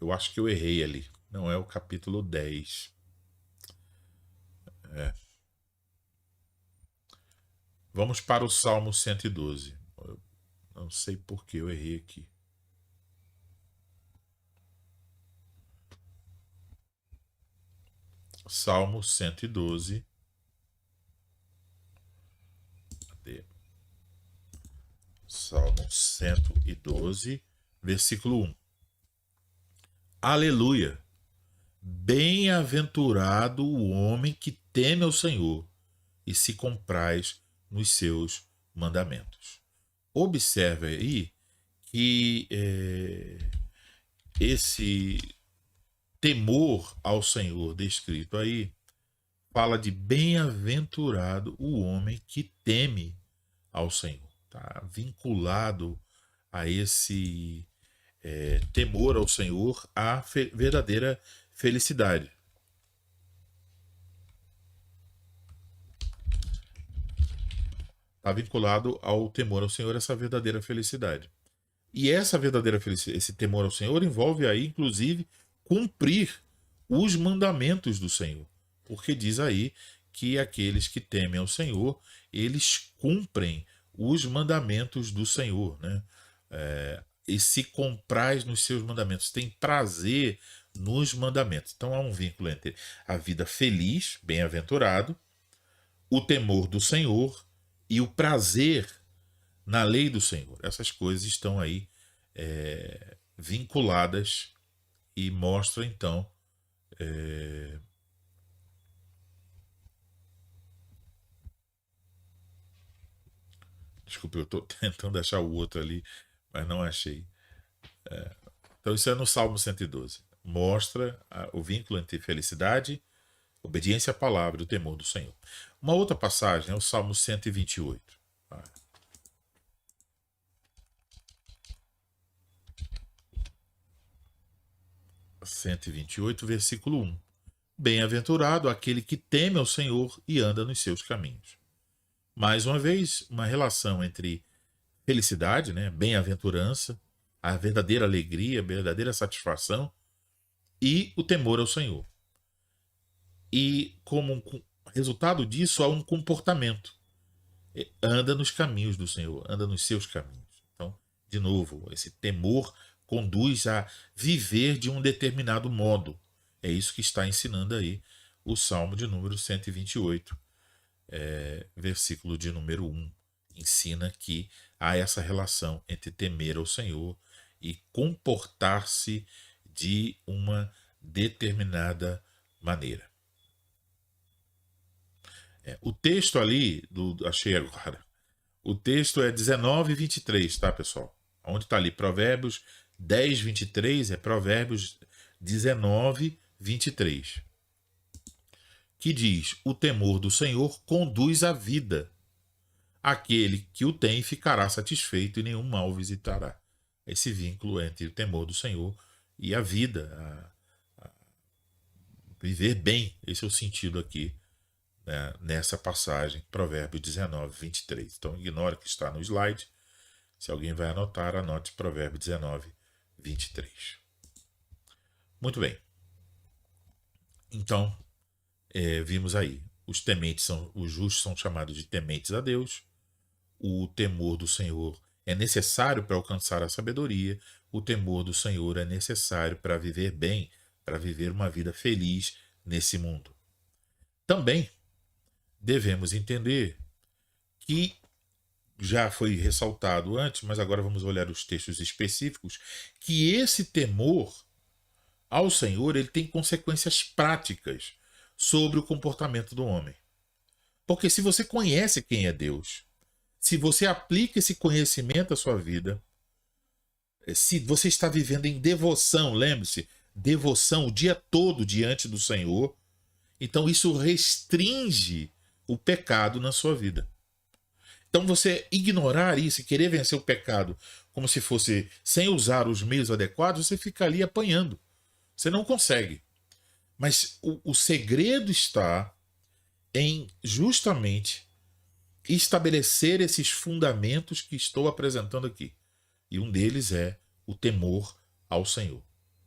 Eu acho que eu errei ali. Não é o capítulo 10. Vamos para o Salmo 112. Eu não sei por que eu errei aqui. Salmo 112. Cadê? Salmo 112, versículo 1. Aleluia! Bem-aventurado o homem que teme ao Senhor e se compraz nos seus mandamentos. Observe aí que esse temor ao Senhor descrito aí fala de bem-aventurado o homem que teme ao Senhor. Está vinculado a esse temor ao Senhor a verdadeira felicidade. Está vinculado ao temor ao Senhor essa verdadeira felicidade. E essa verdadeira felicidade, esse temor ao Senhor envolve aí, inclusive, cumprir os mandamentos do Senhor. Porque diz aí que aqueles que temem ao Senhor, eles cumprem os mandamentos do Senhor, né? E se compraz nos seus mandamentos, tem prazer nos mandamentos. Então há um vínculo entre a vida feliz, bem-aventurado, o temor do Senhor e o prazer na lei do Senhor. Essas coisas estão aí vinculadas e mostram então Desculpa, eu estou tentando achar o outro ali, mas não achei. Então, isso é no Salmo 112. Mostra o vínculo entre felicidade, obediência à palavra e o temor do Senhor. Uma outra passagem é o Salmo 128. Tá? 128, versículo 1. Bem-aventurado aquele que teme ao Senhor e anda nos seus caminhos. Mais uma vez, uma relação entre felicidade, né, bem-aventurança, a verdadeira alegria, a verdadeira satisfação e o temor ao Senhor. E como resultado disso, há um comportamento. Anda nos caminhos do Senhor, anda nos seus caminhos. Então, de novo, esse temor conduz a viver de um determinado modo. É isso que está ensinando aí o Salmo de número 128, versículo de número 1. Ensina que há essa relação entre temer ao Senhor e comportar-se de uma determinada maneira. O texto ali, achei agora, o texto é 19 e 23, tá, pessoal? Onde está ali Provérbios 10, 23, é Provérbios 19, 23. Que diz: o temor do Senhor conduz à vida. Aquele que o tem ficará satisfeito e nenhum mal visitará. Esse vínculo entre o temor do Senhor e a vida, a viver bem. Esse é o sentido aqui, né, nessa passagem, Provérbios 19, 23. Então, ignora que está no slide. Se alguém vai anotar, anote Provérbios 19, 23. Muito bem. Então, vimos aí. Os justos são chamados de tementes a Deus. O temor do Senhor é necessário para alcançar a sabedoria. O temor do Senhor é necessário para viver bem, para viver uma vida feliz nesse mundo. Também devemos entender que já foi ressaltado antes, mas agora vamos olhar os textos específicos, que esse temor ao Senhor ele tem consequências práticas sobre o comportamento do homem. Porque se você conhece quem é Deus, se você aplica esse conhecimento à sua vida, se você está vivendo em devoção, lembre-se, devoção o dia todo diante do Senhor, então isso restringe o pecado na sua vida. Então você ignorar isso e querer vencer o pecado como se fosse sem usar os meios adequados, você fica ali apanhando. Você não consegue. Mas o segredo está em justamente estabelecer esses fundamentos que estou apresentando aqui. E um deles é o temor ao Senhor.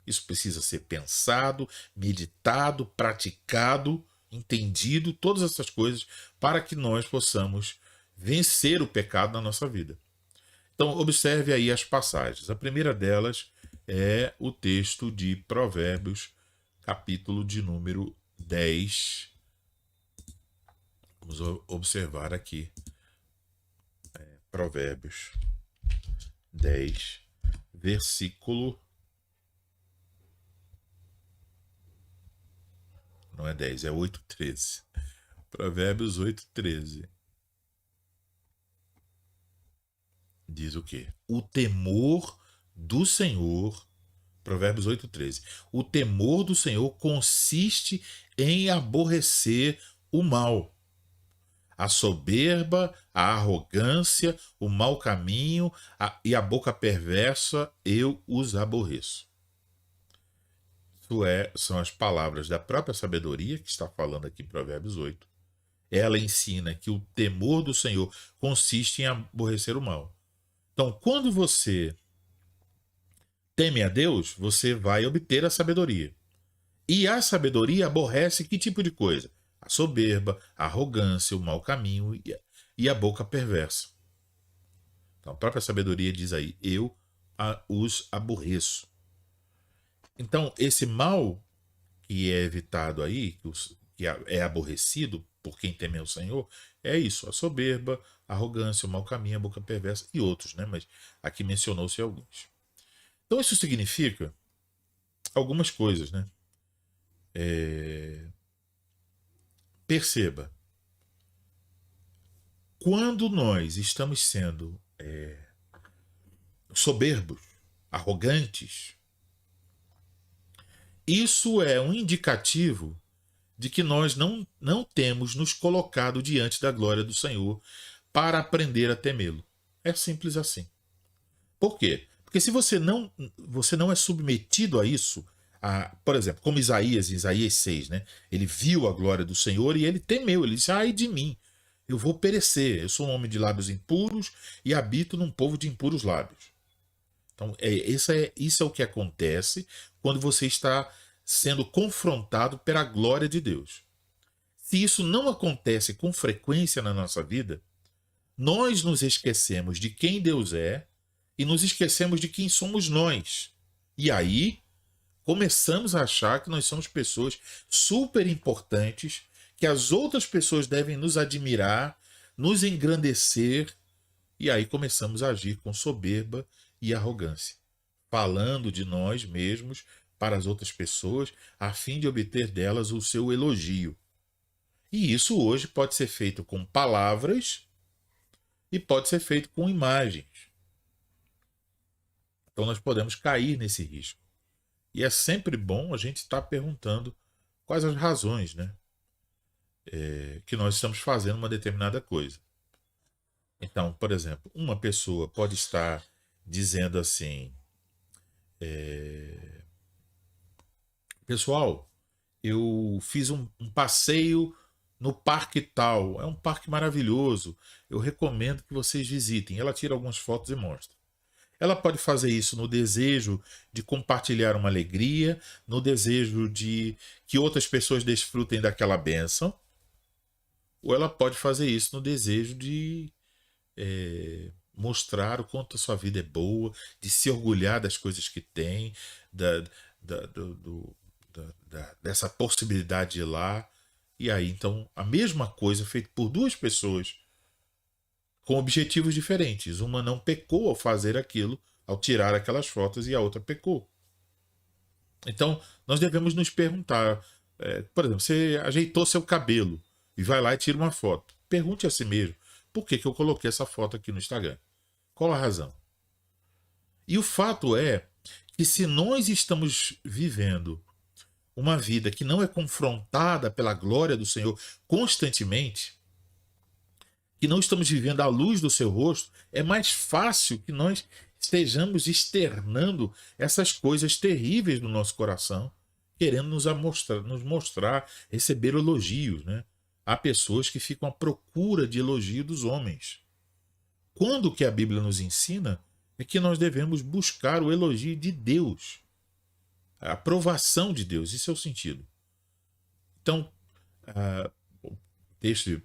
Isso precisa ser pensado, meditado, praticado, entendido, todas essas coisas, para que nós possamos vencer o pecado na nossa vida. Então, observe aí as passagens. A primeira delas é o texto de Provérbios, capítulo de número 10. Vamos observar aqui. Provérbios 10, versículo. Não é 10, é 8:13. Provérbios 8:13. Diz o quê? O temor do Senhor, Provérbios 8:13. O temor do Senhor consiste em aborrecer o mal. A soberba, a arrogância, o mau caminho e a boca perversa, eu os aborreço. São as palavras da própria sabedoria, que está falando aqui em Provérbios 8. Ela ensina que o temor do Senhor consiste em aborrecer o mal. Então, quando você teme a Deus, você vai obter a sabedoria. E a sabedoria aborrece que tipo de coisa? A soberba, a arrogância, o mau caminho e a boca perversa. Então, a própria sabedoria diz aí, eu os aborreço. Então, esse mal que é evitado aí, que é aborrecido por quem teme ao Senhor, é isso, a soberba, a arrogância, o mau caminho, a boca perversa e outros, né? Mas aqui mencionou-se alguns. Então isso significa algumas coisas, né? Perceba, quando nós estamos sendo soberbos, arrogantes, isso é um indicativo de que nós não temos nos colocado diante da glória do Senhor para aprender a temê-lo. É simples assim. Por quê? Porque se você não é submetido a isso, por exemplo, como Isaías, em Isaías 6, né? Ele viu a glória do Senhor e ele temeu. Ele disse: ai de mim, eu vou perecer. Eu sou um homem de lábios impuros e habito num povo de impuros lábios. Então, isso é o que acontece quando você está sendo confrontado pela glória de Deus. Se isso não acontece com frequência na nossa vida, nós nos esquecemos de quem Deus é e nos esquecemos de quem somos nós. E aí começamos a achar que nós somos pessoas super importantes, que as outras pessoas devem nos admirar, nos engrandecer, e aí começamos a agir com soberba e arrogância, falando de nós mesmos para as outras pessoas, a fim de obter delas o seu elogio. E isso hoje pode ser feito com palavras e pode ser feito com imagens. Então nós podemos cair nesse risco. E é sempre bom a gente estar perguntando quais as razões, né, que nós estamos fazendo uma determinada coisa. Então, por exemplo, uma pessoa pode estar dizendo assim: pessoal, eu fiz um passeio no parque tal, é um parque maravilhoso, eu recomendo que vocês visitem. Ela tira algumas fotos e mostra. Ela pode fazer isso no desejo de compartilhar uma alegria, no desejo de que outras pessoas desfrutem daquela bênção, ou ela pode fazer isso no desejo de mostrar o quanto a sua vida é boa, de se orgulhar das coisas que tem, da, da, do, dessa possibilidade de ir lá. E aí, então, a mesma coisa feita por duas pessoas com objetivos diferentes. Uma não pecou ao fazer aquilo, ao tirar aquelas fotos, e a outra pecou. Então, nós devemos nos perguntar, por exemplo, você ajeitou seu cabelo e vai lá e tira uma foto. Pergunte a si mesmo: por que eu coloquei essa foto aqui no Instagram? Qual a razão? E o fato é que se nós estamos vivendo uma vida que não é confrontada pela glória do Senhor constantemente, que não estamos vivendo à luz do seu rosto, é mais fácil que nós estejamos externando essas coisas terríveis no nosso coração, querendo nos mostrar, receber elogios, né? Há pessoas que ficam à procura de elogio dos homens. Quando o que a Bíblia nos ensina é que nós devemos buscar o elogio de Deus, a aprovação de Deus. Isso é o sentido. Então, o texto de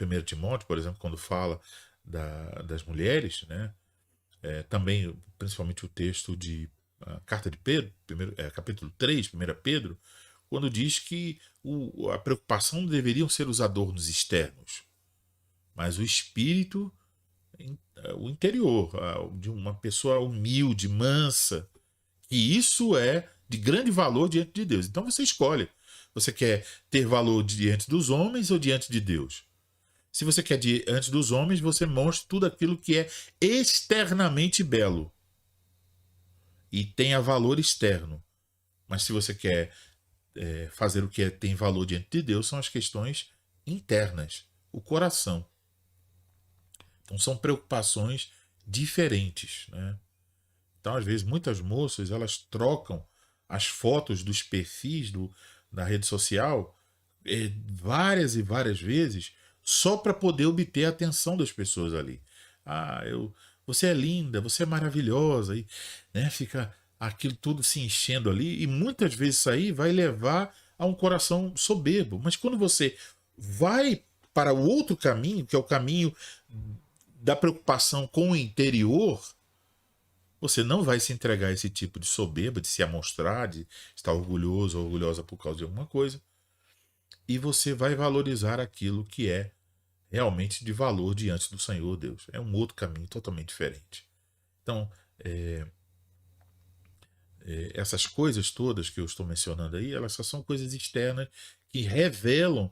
1 Timóteo, por exemplo, quando fala das mulheres, né, também, principalmente o texto de Carta de Pedro, capítulo 3, 1 Pedro, quando diz que a preocupação não deveriam ser os adornos externos, mas o espírito, o interior, de uma pessoa humilde, mansa, e isso é de grande valor diante de Deus. Então você escolhe. Você quer ter valor diante dos homens ou diante de Deus? Se você quer diante dos homens, você mostra tudo aquilo que é externamente belo e tenha valor externo. Mas se você quer fazer o que tem valor diante de Deus, são as questões internas, o coração. Então são preocupações diferentes, né? Então, às vezes, muitas moças elas trocam as fotos dos perfis da rede social várias e várias vezes só para poder obter a atenção das pessoas ali. Você é linda, você é maravilhosa, e né, fica aquilo tudo se enchendo ali, e muitas vezes isso aí vai levar a um coração soberbo. Mas quando você vai para o outro caminho, que é o caminho da preocupação com o interior, você não vai se entregar a esse tipo de soberba, de se amostrar, de estar orgulhoso ou orgulhosa por causa de alguma coisa. E você vai valorizar aquilo que é realmente de valor diante do Senhor Deus. É um outro caminho totalmente diferente. Então, essas coisas todas que eu estou mencionando aí, elas só são coisas externas que revelam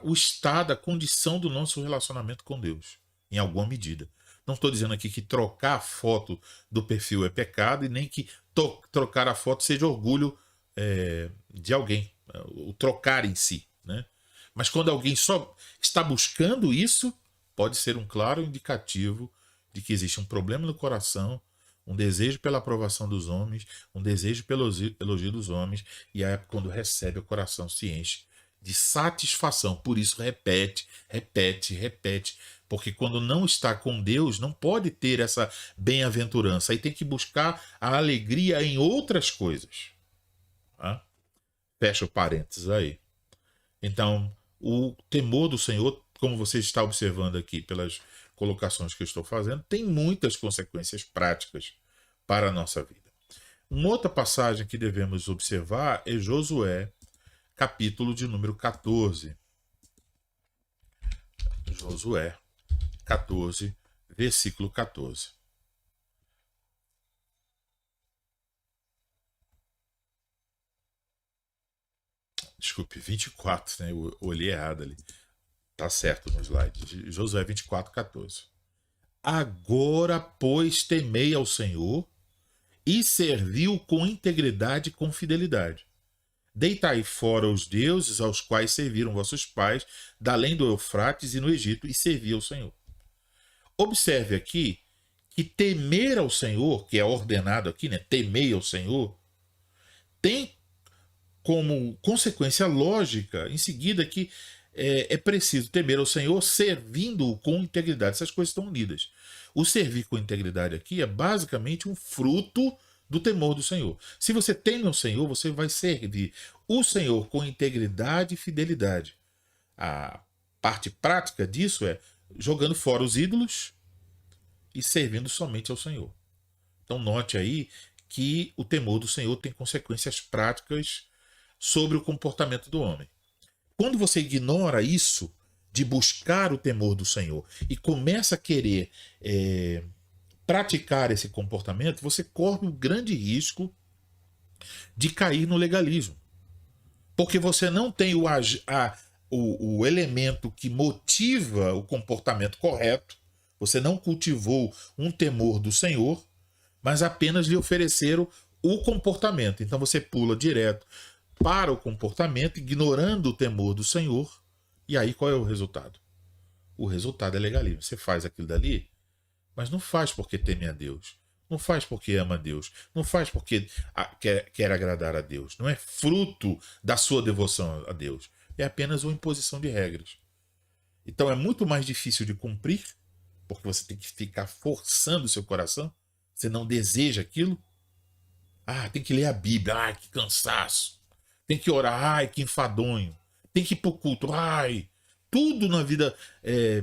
o estado, a condição do nosso relacionamento com Deus, em alguma medida. Não estou dizendo aqui que trocar a foto do perfil é pecado e nem que trocar a foto seja orgulho de alguém, o trocar em si, né? Mas quando alguém só está buscando isso, pode ser um claro indicativo de que existe um problema no coração, um desejo pela aprovação dos homens, um desejo pelo elogio dos homens, e aí quando recebe, o coração se enche de satisfação. Por isso repete, repete, repete. Porque quando não está com Deus, não pode ter essa bem-aventurança. Aí tem que buscar a alegria em outras coisas. Tá? Fecha o parênteses aí. Então, o temor do Senhor, como você está observando aqui pelas colocações que eu estou fazendo, tem muitas consequências práticas para a nossa vida. Uma outra passagem que devemos observar é Josué, capítulo de número 14. Josué 14, versículo 14. Desculpe, 24, né? Eu olhei errado ali. Tá certo no slide. Josué 24, 14. Agora, pois, temei ao Senhor e serviu com integridade e com fidelidade. Deitai fora os deuses aos quais serviram vossos pais, da além do Eufrates e no Egito, e servi ao Senhor. Observe aqui que temer ao Senhor, que é ordenado aqui, né? Temei ao Senhor, tem como consequência lógica, em seguida, que é preciso temer ao Senhor servindo-o com integridade. Essas coisas estão unidas. O servir com integridade aqui é basicamente um fruto do temor do Senhor. Se você teme ao Senhor, você vai servir o Senhor com integridade e fidelidade. A parte prática disso é jogando fora os ídolos e servindo somente ao Senhor. Então note aí que o temor do Senhor tem consequências práticas sobre o comportamento do homem. Quando você ignora isso, de buscar o temor do Senhor, e começa a querer praticar esse comportamento, você corre um grande risco de cair no legalismo. Porque você não tem o elemento que motiva o comportamento correto, você não cultivou um temor do Senhor, mas apenas lhe ofereceram o comportamento. Então você pula direto para o comportamento, ignorando o temor do Senhor. E aí qual é o resultado? O resultado é legalismo. Você faz aquilo dali, mas não faz porque teme a Deus. Não faz porque ama a Deus. Não faz porque quer agradar a Deus. Não é fruto da sua devoção a Deus. É apenas uma imposição de regras. Então é muito mais difícil de cumprir, porque você tem que ficar forçando o seu coração. Você não deseja aquilo. Tem que ler a Bíblia. Que cansaço. Tem que orar, que enfadonho. Tem que ir para o culto. Tudo na vida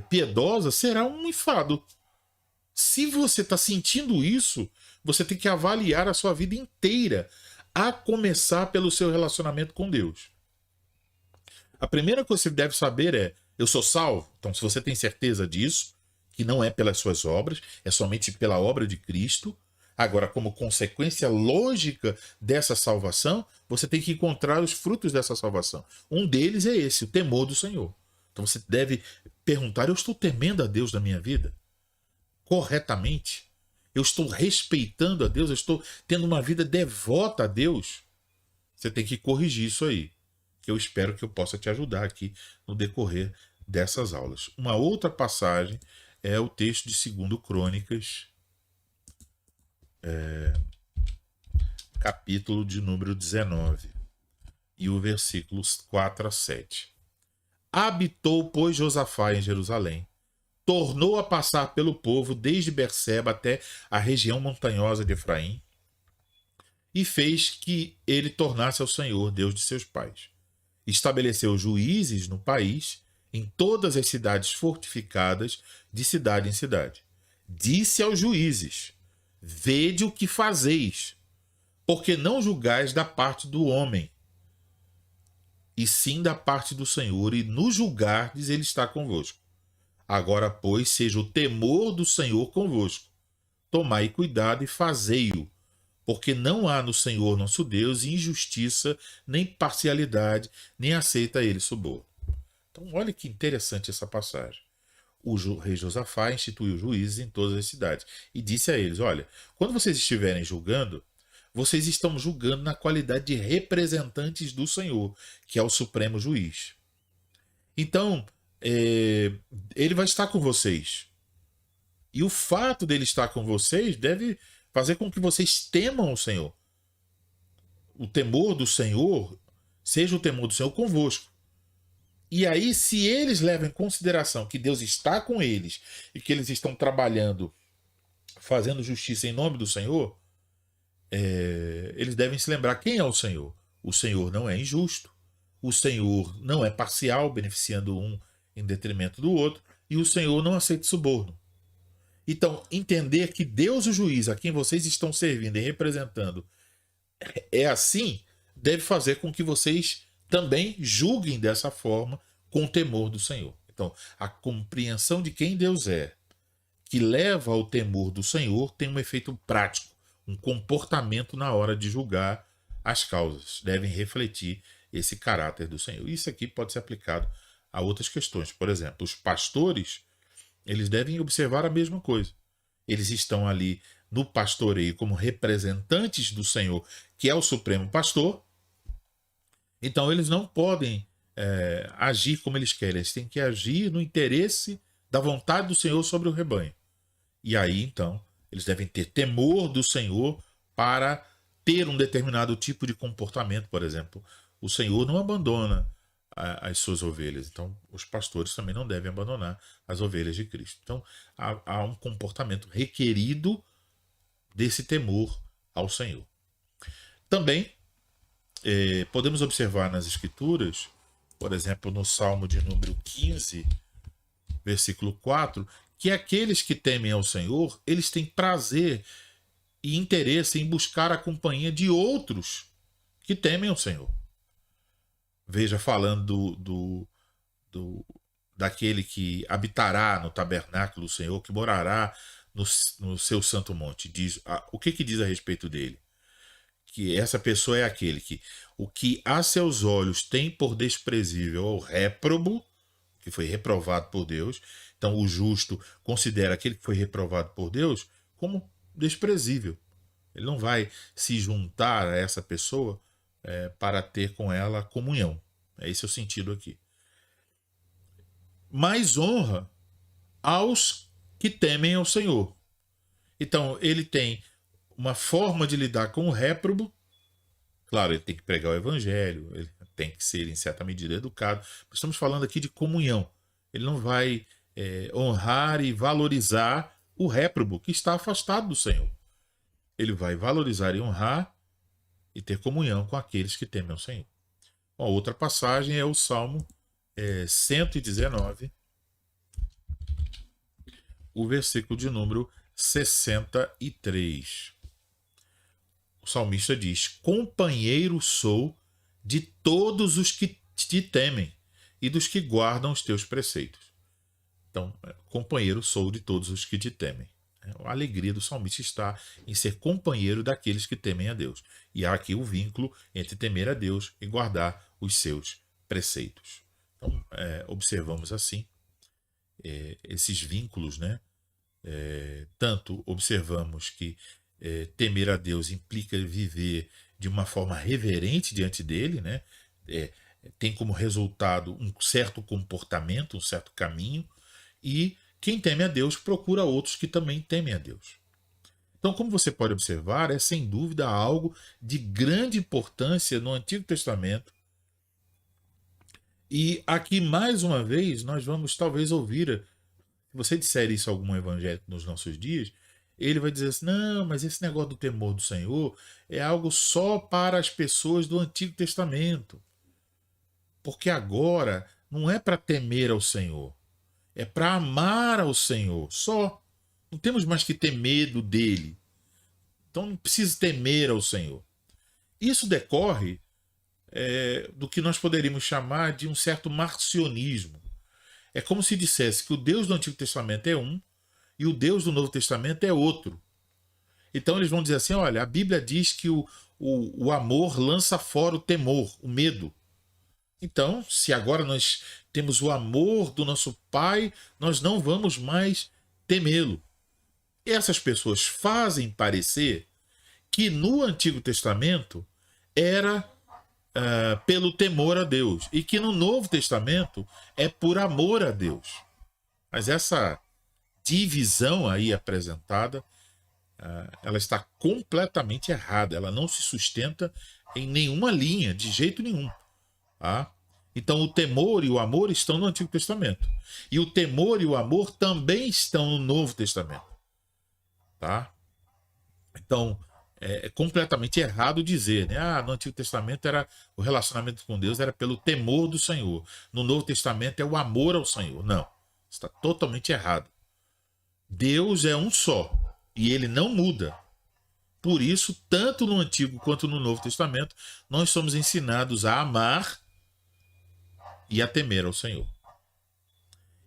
piedosa será um enfado. Se você está sentindo isso, você tem que avaliar a sua vida inteira, a começar pelo seu relacionamento com Deus. A primeira coisa que você deve saber é: eu sou salvo? Então, se você tem certeza disso, que não é pelas suas obras, é somente pela obra de Cristo. Agora, como consequência lógica dessa salvação, você tem que encontrar os frutos dessa salvação. Um deles é esse, o temor do Senhor. Então você deve perguntar: eu estou temendo a Deus na minha vida? Corretamente? Eu estou respeitando a Deus? Eu estou tendo uma vida devota a Deus? Você tem que corrigir isso aí, que eu espero que eu possa te ajudar aqui no decorrer dessas aulas. Uma outra passagem é o texto de 2 Crônicas, capítulo de número 19, e o versículos 4 a 7. Habitou, pois, Josafá em Jerusalém, tornou a passar pelo povo desde Berseba até a região montanhosa de Efraim, e fez que ele tornasse ao Senhor, Deus de seus pais. Estabeleceu juízes no país, em todas as cidades fortificadas, de cidade em cidade. Disse aos juízes: vede o que fazeis, porque não julgais da parte do homem, e sim da parte do Senhor, e no julgardes ele está convosco. Agora, pois, seja o temor do Senhor convosco. Tomai cuidado e fazei-o, porque não há no Senhor nosso Deus injustiça, nem parcialidade, nem aceita ele suborno. Então, olha que interessante essa passagem. Rei Josafá instituiu juízes em todas as cidades e disse a eles: olha, quando vocês estiverem julgando, vocês estão julgando na qualidade de representantes do Senhor, que é o supremo juiz. Então, ele vai estar com vocês. E o fato dele estar com vocês deve fazer com que vocês temam o Senhor. O temor do Senhor seja o temor do Senhor convosco. E aí, se eles levam em consideração que Deus está com eles e que eles estão trabalhando, fazendo justiça em nome do Senhor, eles devem se lembrar quem é o Senhor. O Senhor não é injusto, o Senhor não é parcial, beneficiando um em detrimento do outro, e o Senhor não aceita suborno. Então, entender que Deus, o juiz, a quem vocês estão servindo e representando, é assim, deve fazer com que vocês também julguem dessa forma, com o temor do Senhor. Então, a compreensão de quem Deus é, que leva ao temor do Senhor, tem um efeito prático, um comportamento na hora de julgar as causas. Devem refletir esse caráter do Senhor. Isso aqui pode ser aplicado a outras questões. Por exemplo, os pastores, eles devem observar a mesma coisa. Eles estão ali no pastoreio como representantes do Senhor, que é o supremo pastor. Então eles não podem agir como eles querem. Eles têm que agir no interesse da vontade do Senhor sobre o rebanho. E aí, então, eles devem ter temor do Senhor para ter um determinado tipo de comportamento. Por exemplo, o Senhor não abandona as suas ovelhas. Então, os pastores também não devem abandonar as ovelhas de Cristo. Então, há um comportamento requerido desse temor ao Senhor. Também podemos observar nas Escrituras, por exemplo, no Salmo de número 15, versículo 4, que aqueles que temem ao Senhor, eles têm prazer e interesse em buscar a companhia de outros que temem ao Senhor. Veja, falando daquele que habitará no tabernáculo do Senhor, que morará no seu santo monte. O que diz a respeito dele? Que essa pessoa é aquele que o que a seus olhos tem por desprezível ou réprobo, que foi reprovado por Deus. Então o justo considera aquele que foi reprovado por Deus como desprezível. Ele não vai se juntar a essa pessoa para ter com ela comunhão. Esse é o sentido aqui. Mais honra aos que temem ao Senhor. Então ele tem uma forma de lidar com o réprobo. Claro, ele tem que pregar o evangelho, ele tem que ser, em certa medida, educado. Estamos falando aqui de comunhão. Ele não vai honrar e valorizar o réprobo que está afastado do Senhor. Ele vai valorizar e honrar e ter comunhão com aqueles que temem ao Senhor. Uma outra passagem é o Salmo 119, o versículo de número 63. O salmista diz: companheiro sou de todos os que te temem e dos que guardam os teus preceitos. Então, companheiro sou de todos os que te temem. A alegria do salmista está em ser companheiro daqueles que temem a Deus. E há aqui o vínculo entre temer a Deus e guardar os seus preceitos. Então, observamos assim esses vínculos, né? Tanto observamos que temer a Deus implica viver de uma forma reverente diante dele, né? Tem como resultado um certo comportamento, um certo caminho, e quem teme a Deus procura outros que também temem a Deus. Então, como você pode observar, é sem dúvida algo de grande importância no Antigo Testamento. E aqui, mais uma vez, nós vamos talvez ouvir, se você disser isso a algum evangélico nos nossos dias, ele vai dizer assim: não, mas esse negócio do temor do Senhor é algo só para as pessoas do Antigo Testamento. Porque agora não é para temer ao Senhor, é para amar ao Senhor só. Não temos mais que ter medo dele. Então não precisa temer ao Senhor. Isso decorre do que nós poderíamos chamar de um certo marcionismo. É como se dissesse que o Deus do Antigo Testamento é um e o Deus do Novo Testamento é outro. Então eles vão dizer assim: olha, a Bíblia diz que o amor lança fora o temor, o medo. Então, se agora nós temos o amor do nosso Pai, nós não vamos mais temê-lo. Essas pessoas fazem parecer que no Antigo Testamento era pelo temor a Deus e que no Novo Testamento é por amor a Deus. Mas essa divisão aí apresentada, ela está completamente errada. Ela não se sustenta em nenhuma linha, de jeito nenhum. Tá? Então o temor e o amor estão no Antigo Testamento. E o temor e o amor também estão no Novo Testamento. Tá? Então é completamente errado dizer, né? No Antigo Testamento o relacionamento com Deus era pelo temor do Senhor. No Novo Testamento é o amor ao Senhor. Não, está totalmente errado. Deus é um só e ele não muda. Por isso, tanto no Antigo quanto no Novo Testamento, nós somos ensinados a amar e a temer ao Senhor.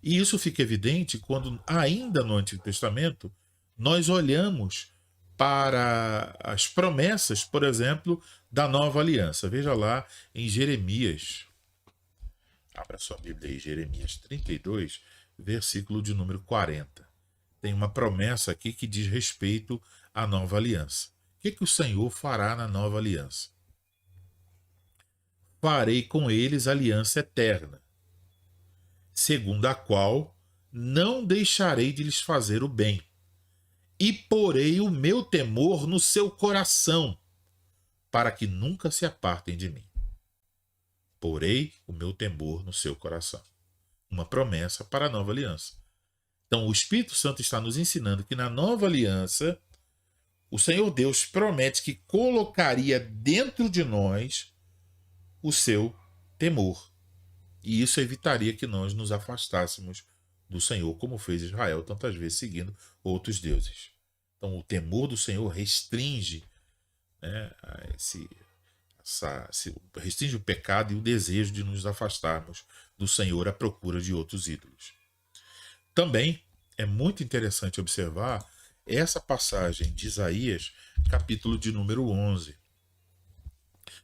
E isso fica evidente quando, ainda no Antigo Testamento, nós olhamos para as promessas, por exemplo, da nova aliança. Veja lá em Jeremias. Abra sua Bíblia aí, Jeremias 32, versículo de número 40. Tem uma promessa aqui que diz respeito à nova aliança. O que o Senhor fará na nova aliança? Farei com eles aliança eterna, segundo a qual não deixarei de lhes fazer o bem, e porei o meu temor no seu coração, para que nunca se apartem de mim. Porei o meu temor no seu coração. Uma promessa para a nova aliança. Então, o Espírito Santo está nos ensinando que na nova aliança, o Senhor Deus promete que colocaria dentro de nós o seu temor. E isso evitaria que nós nos afastássemos do Senhor, como fez Israel tantas vezes seguindo outros deuses. Então, o temor do Senhor restringe, né, restringe o pecado e o desejo de nos afastarmos do Senhor à procura de outros ídolos. Também é muito interessante observar essa passagem de Isaías, capítulo de número 11.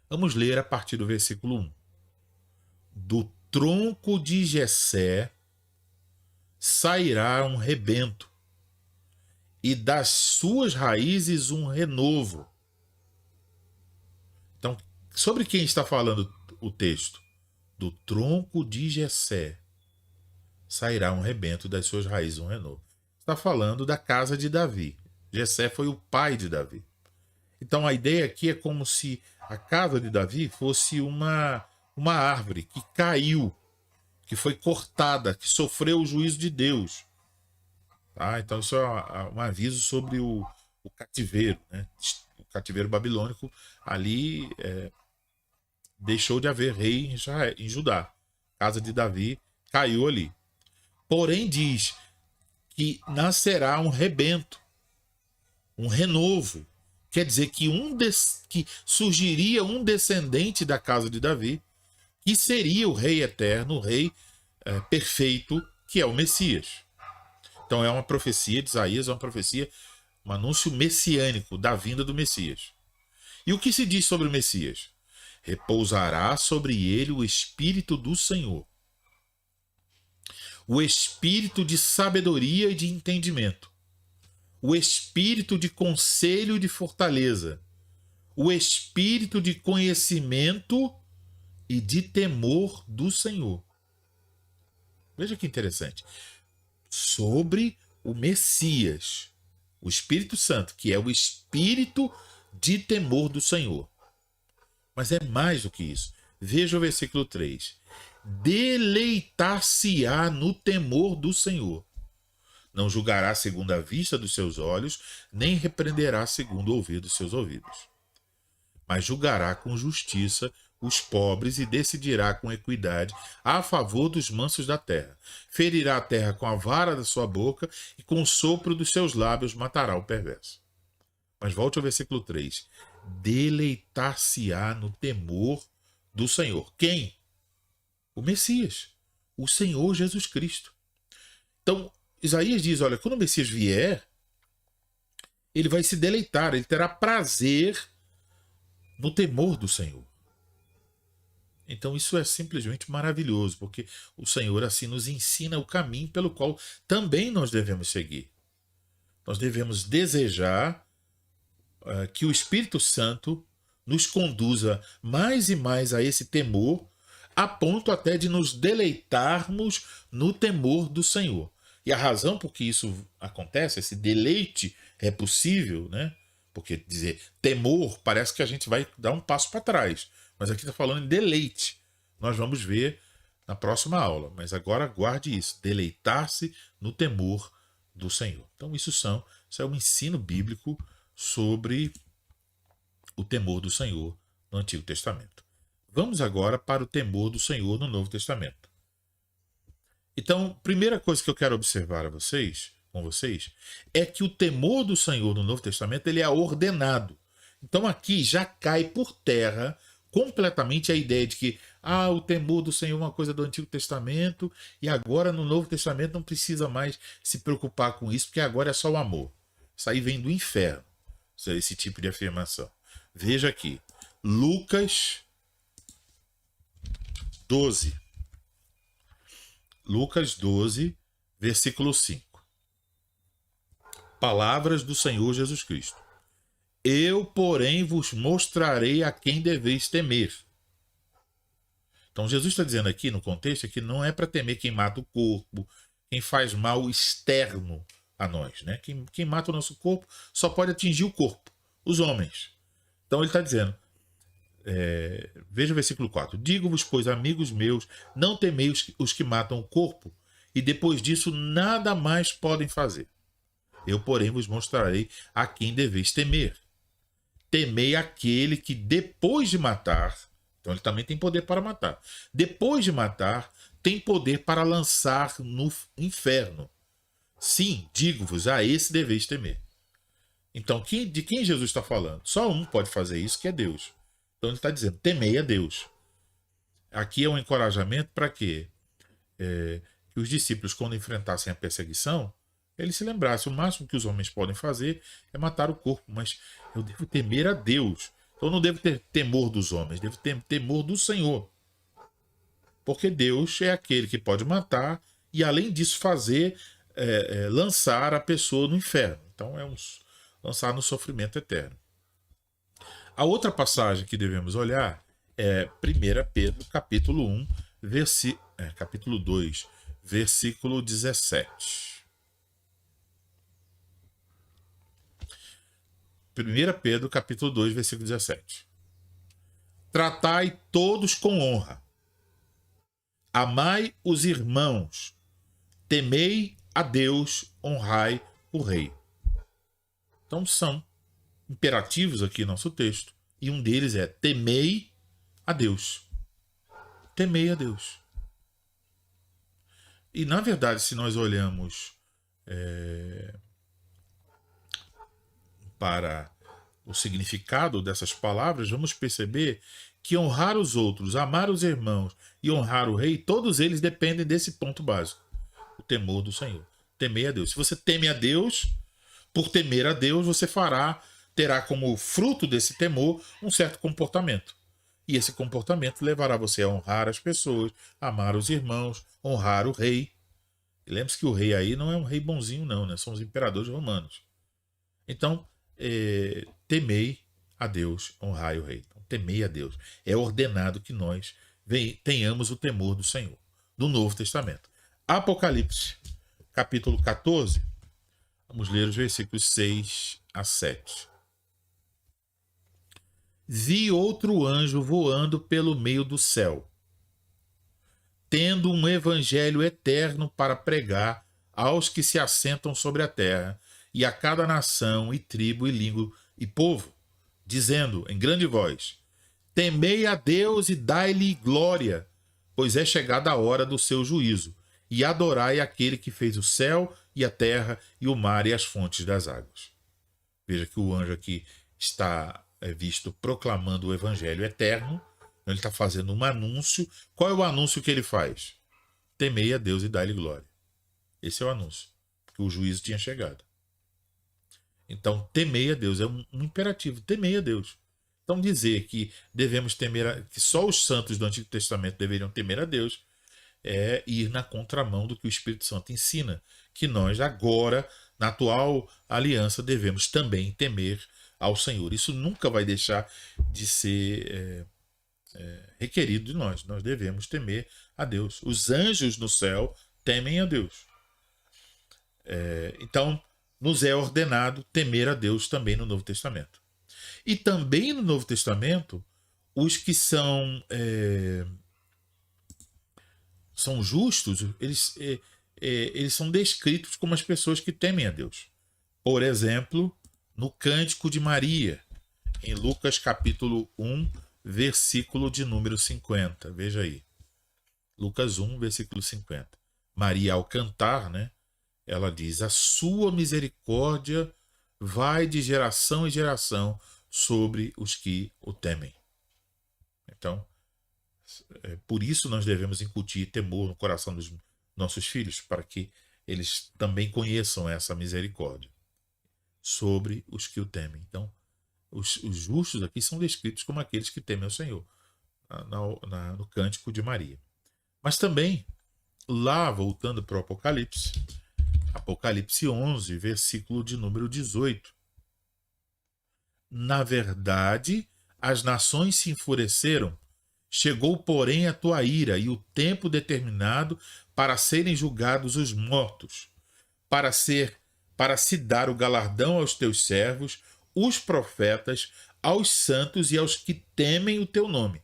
Vamos ler a partir do versículo 1. Do tronco de Jessé sairá um rebento, e das suas raízes um renovo. Então, sobre quem está falando o texto? Do tronco de Jessé sairá um rebento, das suas raízes um renovo. Está falando da casa de Davi. Jessé foi o pai de Davi. Então a ideia aqui é como se a casa de Davi fosse uma árvore que caiu, que foi cortada, que sofreu o juízo de Deus. Tá? Então isso é um aviso sobre o cativeiro, né? O cativeiro babilônico. Ali deixou de haver rei em Judá. A casa de Davi caiu ali. Porém diz que nascerá um rebento, um renovo. Quer dizer que que surgiria um descendente da casa de Davi, que seria o rei eterno, o rei perfeito, que é o Messias. Então é uma profecia de Isaías, é uma profecia, um anúncio messiânico da vinda do Messias. E o que se diz sobre o Messias? Repousará sobre ele o Espírito do Senhor, o Espírito de sabedoria e de entendimento, o Espírito de conselho e de fortaleza, o Espírito de conhecimento e de temor do Senhor. Veja que interessante. Sobre o Messias, o Espírito Santo, que é o Espírito de temor do Senhor. Mas é mais do que isso. Veja o versículo 3. Deleitar-se-á no temor do Senhor. Não julgará segundo a vista dos seus olhos, nem repreenderá segundo o ouvir dos seus ouvidos. Mas julgará com justiça os pobres e decidirá com equidade a favor dos mansos da terra. Ferirá a terra com a vara da sua boca e com o sopro dos seus lábios matará o perverso. Mas volte ao versículo 3. Deleitar-se-á no temor do Senhor. Quem? O Messias, o Senhor Jesus Cristo. Então, Isaías diz, olha, quando o Messias vier, ele vai se deleitar, ele terá prazer no temor do Senhor. Então isso é simplesmente maravilhoso, porque o Senhor assim nos ensina o caminho pelo qual também nós devemos seguir. Nós devemos desejar que o Espírito Santo nos conduza mais e mais a esse temor, a ponto até de nos deleitarmos no temor do Senhor. E a razão por que isso acontece, esse deleite é possível, né? Porque dizer temor parece que a gente vai dar um passo para trás. Mas aqui está falando em deleite. Nós vamos ver na próxima aula. Mas agora guarde isso: deleitar-se no temor do Senhor. Então, isso é um ensino bíblico sobre o temor do Senhor no Antigo Testamento. Vamos agora para o temor do Senhor no Novo Testamento. Então, primeira coisa que eu quero observar com vocês, é que o temor do Senhor no Novo Testamento ele é ordenado. Então aqui já cai por terra completamente a ideia de que o temor do Senhor é uma coisa do Antigo Testamento e agora no Novo Testamento não precisa mais se preocupar com isso, porque agora é só o amor. Isso aí vem do inferno, esse tipo de afirmação. Veja aqui, Lucas 12. Lucas 12, versículo 5. Palavras do Senhor Jesus Cristo. Eu, porém, vos mostrarei a quem deveis temer. Então, Jesus está dizendo aqui, no contexto, que não é para temer quem mata o corpo, quem faz mal externo a nós. Né? Quem mata o nosso corpo só pode atingir o corpo, os homens. Então, ele está dizendo, veja o versículo 4. Digo-vos, pois, amigos meus, não temeis os que matam o corpo, e depois disso nada mais podem fazer. Eu, porém, vos mostrarei a quem deveis temer. Temei aquele que depois de matar, então ele também tem poder para matar, depois de matar, tem poder para lançar no inferno. Sim, digo-vos, a esse deveis temer. Então, de quem Jesus está falando? Só um pode fazer isso, que é Deus. Então ele está dizendo, temei a Deus. Aqui é um encorajamento para quê? Que os discípulos, quando enfrentassem a perseguição, eles se lembrassem, o máximo que os homens podem fazer é matar o corpo, mas eu devo temer a Deus. Então eu não devo ter temor dos homens, devo ter temor do Senhor. Porque Deus é aquele que pode matar e, além disso, lançar a pessoa no inferno. Então é lançar no sofrimento eterno. A outra passagem que devemos olhar é 1 Pedro, capítulo 1, capítulo 2, versículo 17. 1 Pedro, capítulo 2, versículo 17. Tratai todos com honra. Amai os irmãos. Temei a Deus, honrai o rei. Então são imperativos aqui no nosso texto. E um deles é temei a Deus. Temei a Deus. E na verdade, se nós olhamos para o significado dessas palavras, vamos perceber que honrar os outros, amar os irmãos e honrar o rei, todos eles dependem desse ponto básico. O temor do Senhor. Temer a Deus. Se você teme a Deus, por temer a Deus, você terá como fruto desse temor um certo comportamento. E esse comportamento levará você a honrar as pessoas, amar os irmãos, honrar o rei. E lembre-se que o rei aí não é um rei bonzinho não, né? São os imperadores romanos. Então, temei a Deus, honrai o rei. Então, temei a Deus. É ordenado que nós tenhamos o temor do Senhor. Do Novo Testamento. Apocalipse, capítulo 14. Vamos ler os versículos 6 a 7. Vi outro anjo voando pelo meio do céu, tendo um evangelho eterno para pregar aos que se assentam sobre a terra, e a cada nação, e tribo, e língua, e povo, dizendo em grande voz: temei a Deus e dai-lhe glória, pois é chegada a hora do seu juízo, e adorai aquele que fez o céu e a terra e o mar e as fontes das águas. Veja que o anjo aqui está visto proclamando o evangelho eterno. Ele está fazendo um anúncio. Qual é o anúncio que ele faz? Temei a Deus e dai-lhe glória. Esse é o anúncio, que o juízo tinha chegado. Então, temei a Deus é um imperativo. Temei a Deus. Então dizer que devemos temer, que só os santos do Antigo Testamento deveriam temer a Deus, é ir na contramão do que o Espírito Santo ensina, que nós agora, na atual aliança, devemos também temer ao Senhor. Isso nunca vai deixar de ser requerido de nós. Nós devemos temer a Deus. Os anjos no céu temem a Deus. Então, nos é ordenado temer a Deus também no Novo Testamento. E também no Novo Testamento, os que são justos, eles são descritos como as pessoas que temem a Deus. Por exemplo, no Cântico de Maria, em Lucas capítulo 1, versículo de número 50. Veja aí. Lucas 1, versículo 50. Maria, ao cantar, né, ela diz: a sua misericórdia vai de geração em geração sobre os que o temem. Então, por isso nós devemos incutir temor no coração dos nossos filhos, para que eles também conheçam essa misericórdia sobre os que o temem. Então, os justos aqui são descritos como aqueles que temem ao Senhor, no Cântico de Maria. Mas também, lá, voltando para o Apocalipse, Apocalipse 11, versículo de número 18. Na verdade, as nações se enfureceram, chegou, porém, a tua ira e o tempo determinado para serem julgados os mortos, para se dar o galardão aos teus servos, os profetas, aos santos e aos que temem o teu nome,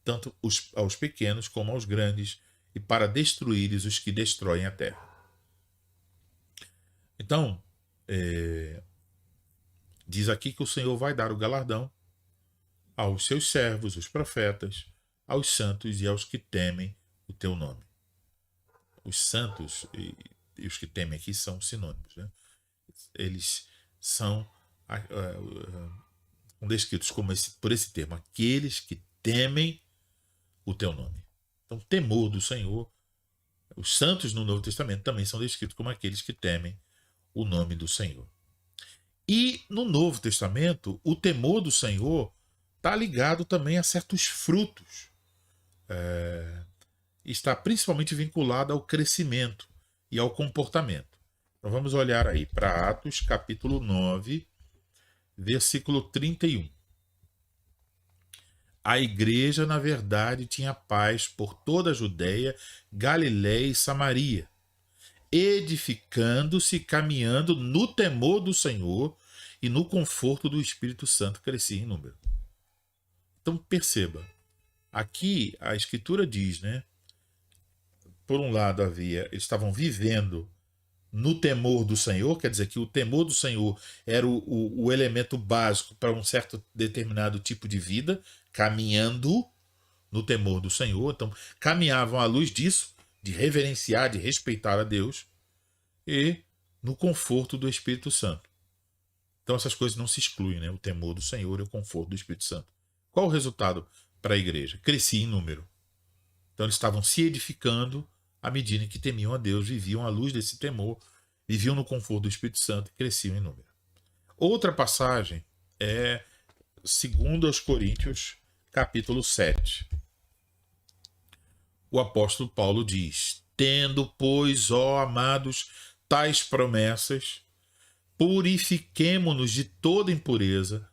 tanto aos pequenos como aos grandes, e para destruíres os que destroem a terra. Então, diz aqui que o Senhor vai dar o galardão aos seus servos, os profetas, aos santos e aos que temem o teu nome. Os santos e os que temem aqui são sinônimos, né? Eles são descritos como por esse termo, aqueles que temem o teu nome. Então, temor do Senhor. Os santos no Novo Testamento também são descritos como aqueles que temem o nome do Senhor. E no Novo Testamento, o temor do Senhor está ligado também a certos frutos. Está principalmente vinculado ao crescimento e ao comportamento. Então vamos olhar aí para Atos capítulo 9, versículo 31. A igreja, na verdade, tinha paz por toda a Judéia, Galiléia e Samaria, edificando-se, caminhando no temor do Senhor e no conforto do Espírito Santo, crescia em número. Então perceba, aqui a Escritura diz, né? Por um lado eles estavam vivendo no temor do Senhor, quer dizer que o temor do Senhor era o elemento básico para um certo determinado tipo de vida, caminhando no temor do Senhor. Então, caminhavam à luz disso, de reverenciar, de respeitar a Deus, e no conforto do Espírito Santo. Então, essas coisas não se excluem, né? O temor do Senhor e o conforto do Espírito Santo. Qual o resultado para a igreja? Crescia em número. Então, eles estavam se edificando à medida que temiam a Deus, viviam à luz desse temor, viviam no conforto do Espírito Santo e cresciam em número. Outra passagem é 2 Coríntios, capítulo 7. O apóstolo Paulo diz: tendo, pois, ó amados, tais promessas, purifiquemo-nos de toda impureza,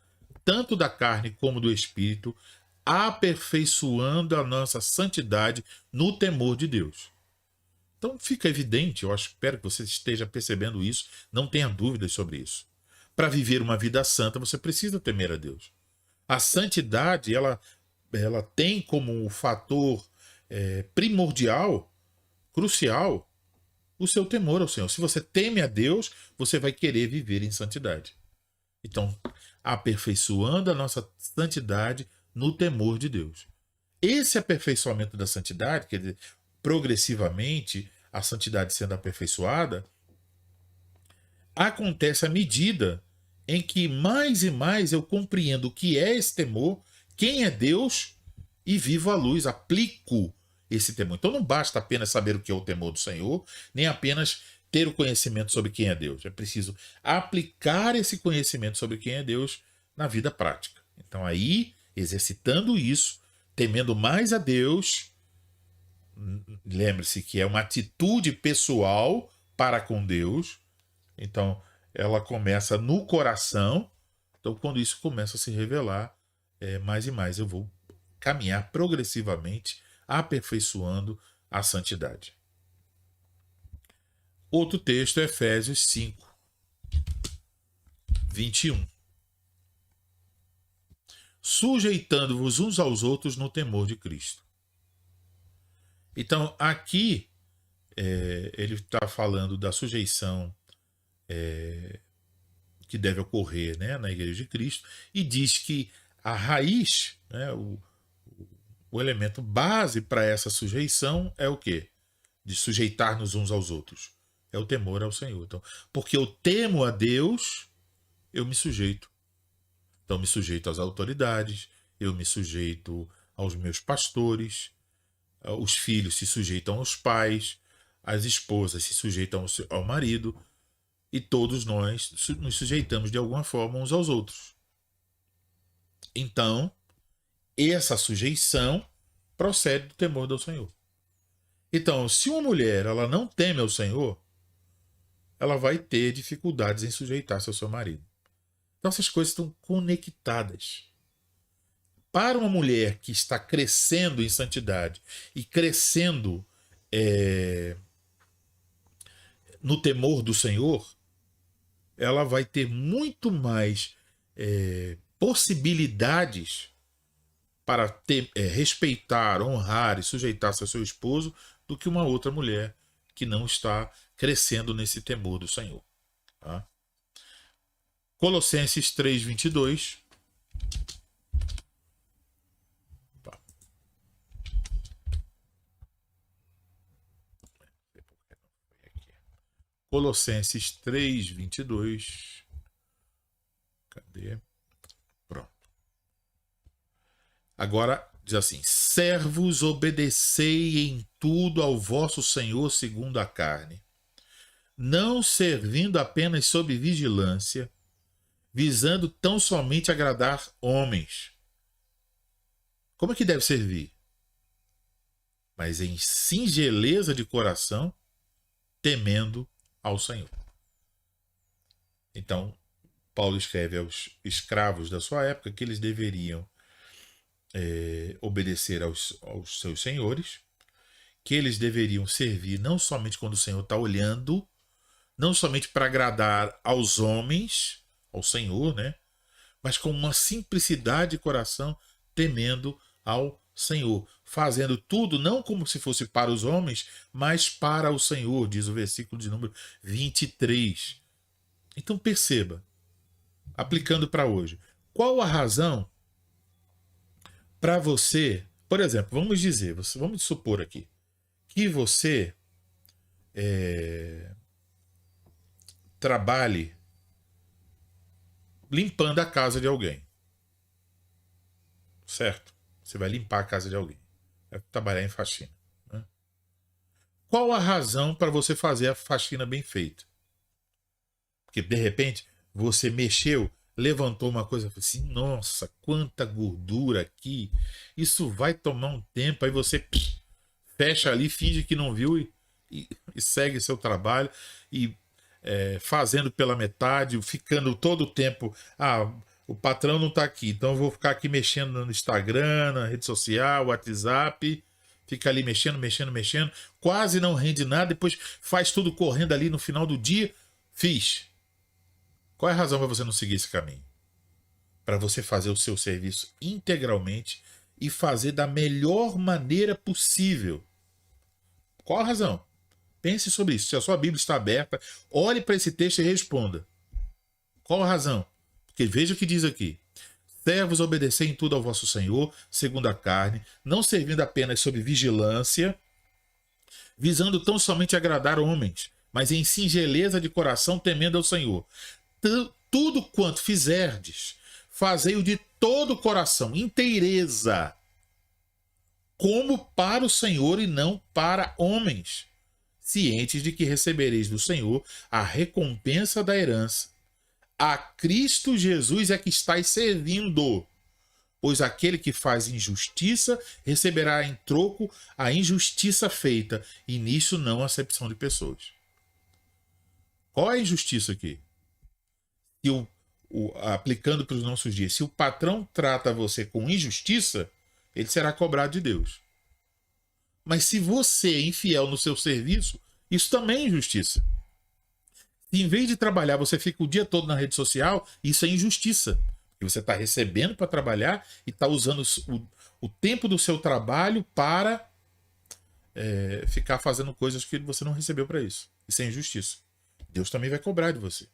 tanto da carne como do espírito, aperfeiçoando a nossa santidade no temor de Deus. Então fica evidente, espero que você esteja percebendo isso, não tenha dúvidas sobre isso. Para viver uma vida santa, você precisa temer a Deus. A santidade, ela tem como fator primordial, crucial, o seu temor ao Senhor. Se você teme a Deus, você vai querer viver em santidade. Então, aperfeiçoando a nossa santidade no temor de Deus. Esse aperfeiçoamento da santidade, quer dizer, progressivamente a santidade sendo aperfeiçoada, acontece à medida em que mais e mais eu compreendo o que é esse temor, quem é Deus, e vivo à luz, aplico esse temor. Então não basta apenas saber o que é o temor do Senhor, nem apenas ter o conhecimento sobre quem é Deus. É preciso aplicar esse conhecimento sobre quem é Deus na vida prática. Então aí, exercitando isso, temendo mais a Deus, lembre-se que é uma atitude pessoal para com Deus. Então, ela começa no coração. Então, quando isso começa a se revelar, mais e mais eu vou caminhar progressivamente, aperfeiçoando a santidade. Outro texto é Efésios 5, 21. Sujeitando-vos uns aos outros no temor de Cristo. Então, aqui, ele está falando da sujeição que deve ocorrer, né, na Igreja de Cristo, e diz que a raiz, né, o elemento base para essa sujeição é o quê? De sujeitar-nos uns aos outros. É o temor ao Senhor. Então, porque eu temo a Deus, eu me sujeito. Então, me sujeito às autoridades, eu me sujeito aos meus pastores, os filhos se sujeitam aos pais, as esposas se sujeitam ao marido, e todos nós nos sujeitamos de alguma forma uns aos outros. Então, essa sujeição procede do temor do Senhor. Então, se uma mulher ela não teme ao Senhor, ela vai ter dificuldades em sujeitar-se ao seu marido. Então, essas coisas estão conectadas. Para uma mulher que está crescendo em santidade e crescendo no temor do Senhor, ela vai ter muito mais possibilidades para respeitar, honrar e sujeitar-se ao seu esposo do que uma outra mulher que não está crescendo nesse temor do Senhor. Tá? Colossenses 3, 22. Colossenses 3, 22. Cadê? Pronto. Agora diz assim: servos, obedecei em tudo ao vosso Senhor segundo a carne, não servindo apenas sob vigilância, visando tão somente agradar homens. Como é que deve servir? Mas em singeleza de coração, temendo ao Senhor. Então, Paulo escreve aos escravos da sua época que eles deveriam obedecer aos seus senhores, que eles deveriam servir não somente quando o Senhor está olhando, não somente para agradar aos homens, ao Senhor, né? Mas com uma simplicidade de coração, temendo ao Senhor, fazendo tudo não como se fosse para os homens, mas para o Senhor, diz o versículo de número 23. Então perceba, aplicando para hoje, qual a razão para você, por exemplo, vamos supor aqui, que você trabalhe limpando a casa de alguém. Certo? Você vai limpar a casa de alguém. Vai trabalhar em faxina. Né? Qual a razão para você fazer a faxina bem feita? Porque, de repente, você mexeu, levantou uma coisa e falou assim, nossa, quanta gordura aqui. Isso vai tomar um tempo. Aí você fecha ali, finge que não viu e segue seu trabalho. E fazendo pela metade, ficando todo o tempo... o patrão não está aqui, então eu vou ficar aqui mexendo no Instagram, na rede social, WhatsApp, fica ali mexendo, quase não rende nada, depois faz tudo correndo ali no final do dia. Fiz. Qual é a razão para você não seguir esse caminho? Para você fazer o seu serviço integralmente e fazer da melhor maneira possível. Qual a razão? Pense sobre isso. Se a sua Bíblia está aberta, olhe para esse texto e responda. Qual a razão? Porque veja o que diz aqui. Servos, obedecei em tudo ao vosso Senhor, segundo a carne, não servindo apenas sob vigilância, visando tão somente agradar homens, mas em singeleza de coração, temendo ao Senhor. Tudo quanto fizerdes, fazei-o de todo o coração, inteireza, como para o Senhor e não para homens, cientes de que recebereis do Senhor a recompensa da herança. A Cristo Jesus é que estáis servindo. Pois aquele que faz injustiça receberá em troco a injustiça feita, e nisso não há acepção de pessoas. Qual é a injustiça aqui? Se aplicando para os nossos dias, se o patrão trata você com injustiça, ele será cobrado de Deus. Mas se você é infiel no seu serviço, isso também é injustiça. Se em vez de trabalhar você fica o dia todo na rede social, isso é injustiça. Porque você está recebendo para trabalhar e está usando o tempo do seu trabalho para ficar fazendo coisas que você não recebeu para isso. Isso é injustiça. Deus também vai cobrar de você.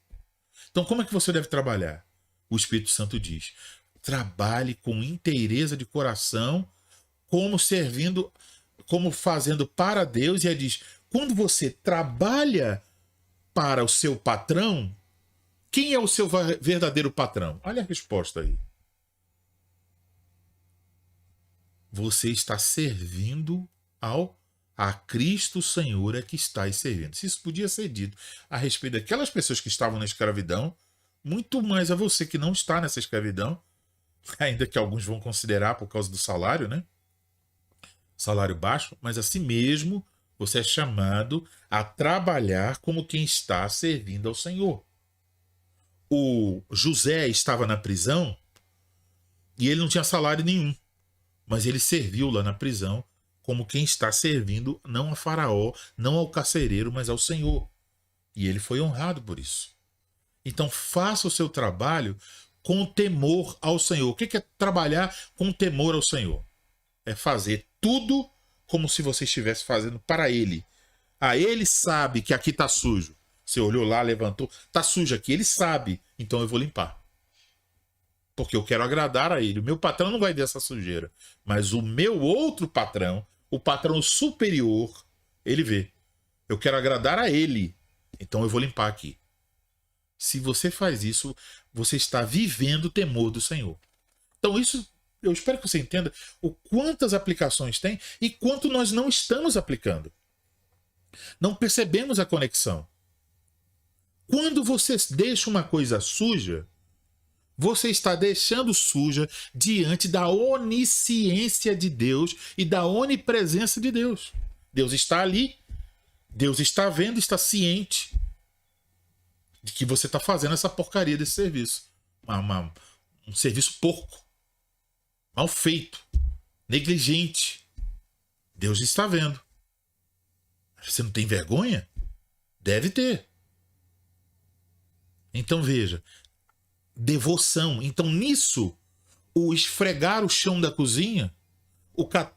Então, como é que você deve trabalhar? O Espírito Santo diz: trabalhe com inteireza de coração, como servindo, como fazendo para Deus. E aí diz: quando você trabalha para o seu patrão, quem é o seu verdadeiro patrão? Olha a resposta aí. Você está servindo a Cristo Senhor é que está servindo. Se isso podia ser dito a respeito daquelas pessoas que estavam na escravidão, muito mais a você que não está nessa escravidão, ainda que alguns vão considerar por causa do salário, né? Salário baixo, mas assim mesmo você é chamado a trabalhar como quem está servindo ao Senhor. O José estava na prisão e ele não tinha salário nenhum, mas ele serviu lá na prisão como quem está servindo não a Faraó, não ao carcereiro, mas ao Senhor. E ele foi honrado por isso. Então faça o seu trabalho com temor ao Senhor. O que é trabalhar com temor ao Senhor? É fazer tudo como se você estivesse fazendo para Ele. Ele sabe que aqui está sujo. Você olhou lá, levantou, está sujo aqui. Ele sabe, então eu vou limpar. Porque eu quero agradar a Ele. O meu patrão não vai ver essa sujeira. Mas o meu outro patrão, o patrão superior, ele vê. Eu quero agradar a Ele. Então eu vou limpar aqui. Se você faz isso, você está vivendo o temor do Senhor. Então isso, eu espero que você entenda o quantas aplicações tem e quanto nós não estamos aplicando. Não percebemos a conexão. Quando você deixa uma coisa suja, você está deixando suja diante da onisciência de Deus e da onipresença de Deus. Deus está ali, Deus está vendo, está ciente de que você está fazendo essa porcaria desse serviço. Um serviço porco, mal feito, negligente. Deus está vendo. Você não tem vergonha? Deve ter. Então veja, devoção. Então nisso, o esfregar o chão da cozinha,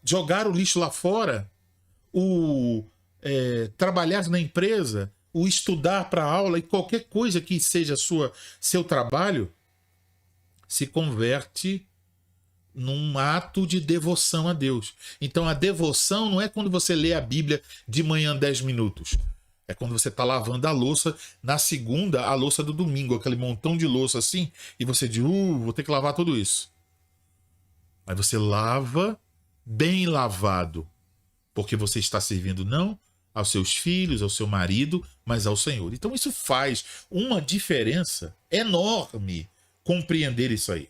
jogar o lixo lá fora, o trabalhar na empresa, o estudar para aula e qualquer coisa que seja seu trabalho, se converte num ato de devoção a Deus. Então a devoção não é quando você lê a Bíblia de manhã 10 minutos. É quando você está lavando a louça, na segunda, a louça do domingo, aquele montão de louça assim, e você diz, vou ter que lavar tudo isso. Aí você lava bem lavado, porque você está servindo não aos seus filhos, ao seu marido, mas ao Senhor. Então isso faz uma diferença enorme, compreender isso aí.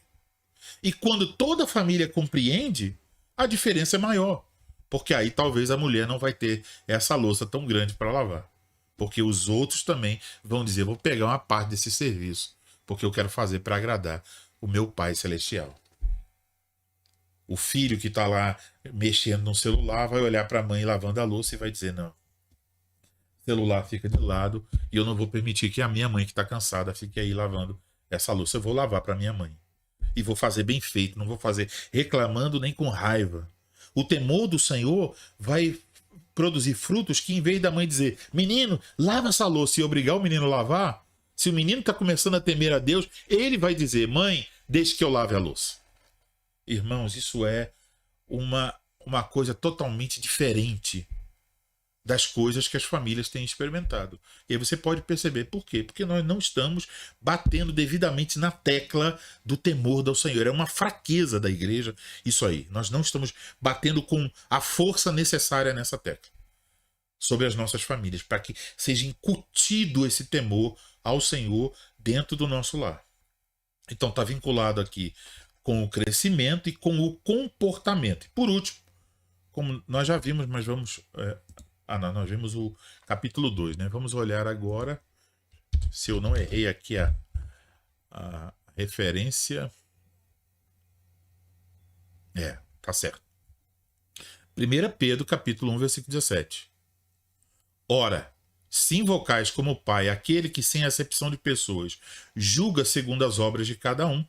E quando toda a família compreende, a diferença é maior. Porque aí talvez a mulher não vai ter essa louça tão grande para lavar. Porque os outros também vão dizer, vou pegar uma parte desse serviço, porque eu quero fazer para agradar o meu Pai Celestial. O filho que está lá mexendo no celular vai olhar para a mãe lavando a louça e vai dizer, não, o celular fica de lado e eu não vou permitir que a minha mãe que está cansada fique aí lavando essa louça. Eu vou lavar para minha mãe. E vou fazer bem feito, não vou fazer reclamando nem com raiva. O temor do Senhor vai produzir frutos que, em vez da mãe dizer, menino, lava essa louça e obrigar o menino a lavar, se o menino está começando a temer a Deus, ele vai dizer, mãe, deixe que eu lave a louça. Irmãos, isso é uma coisa totalmente diferente das coisas que as famílias têm experimentado. E aí você pode perceber por quê? Porque nós não estamos batendo devidamente na tecla do temor do Senhor. É uma fraqueza da igreja isso aí. Nós não estamos batendo com a força necessária nessa tecla sobre as nossas famílias, para que seja incutido esse temor ao Senhor dentro do nosso lar. Então está vinculado aqui com o crescimento e com o comportamento. E por último, como nós já vimos, mas vamos... nós vimos o capítulo 2, né? Vamos olhar agora, se eu não errei aqui a referência. Tá certo. 1 Pedro, capítulo 1, versículo 17. Ora, se invocais como Pai aquele que, sem acepção de pessoas, julga segundo as obras de cada um,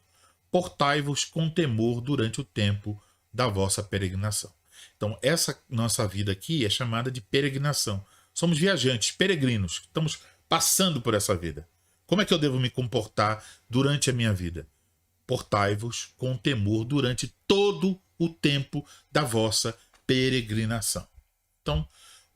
portai-vos com temor durante o tempo da vossa peregrinação. Então, essa nossa vida aqui é chamada de peregrinação. Somos viajantes, peregrinos, estamos passando por essa vida. Como é que eu devo me comportar durante a minha vida? Portai-vos com temor durante todo o tempo da vossa peregrinação. Então,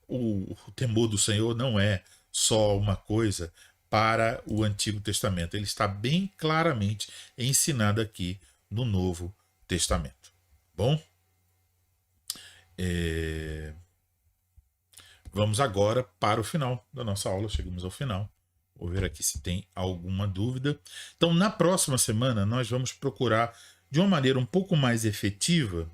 o temor do Senhor não é só uma coisa para o Antigo Testamento. Ele está bem claramente ensinado aqui no Novo Testamento. Bom? Vamos agora para o final da nossa aula. Chegamos ao final. Vou ver aqui se tem alguma dúvida. Então, na próxima semana, nós vamos procurar, de uma maneira um pouco mais efetiva,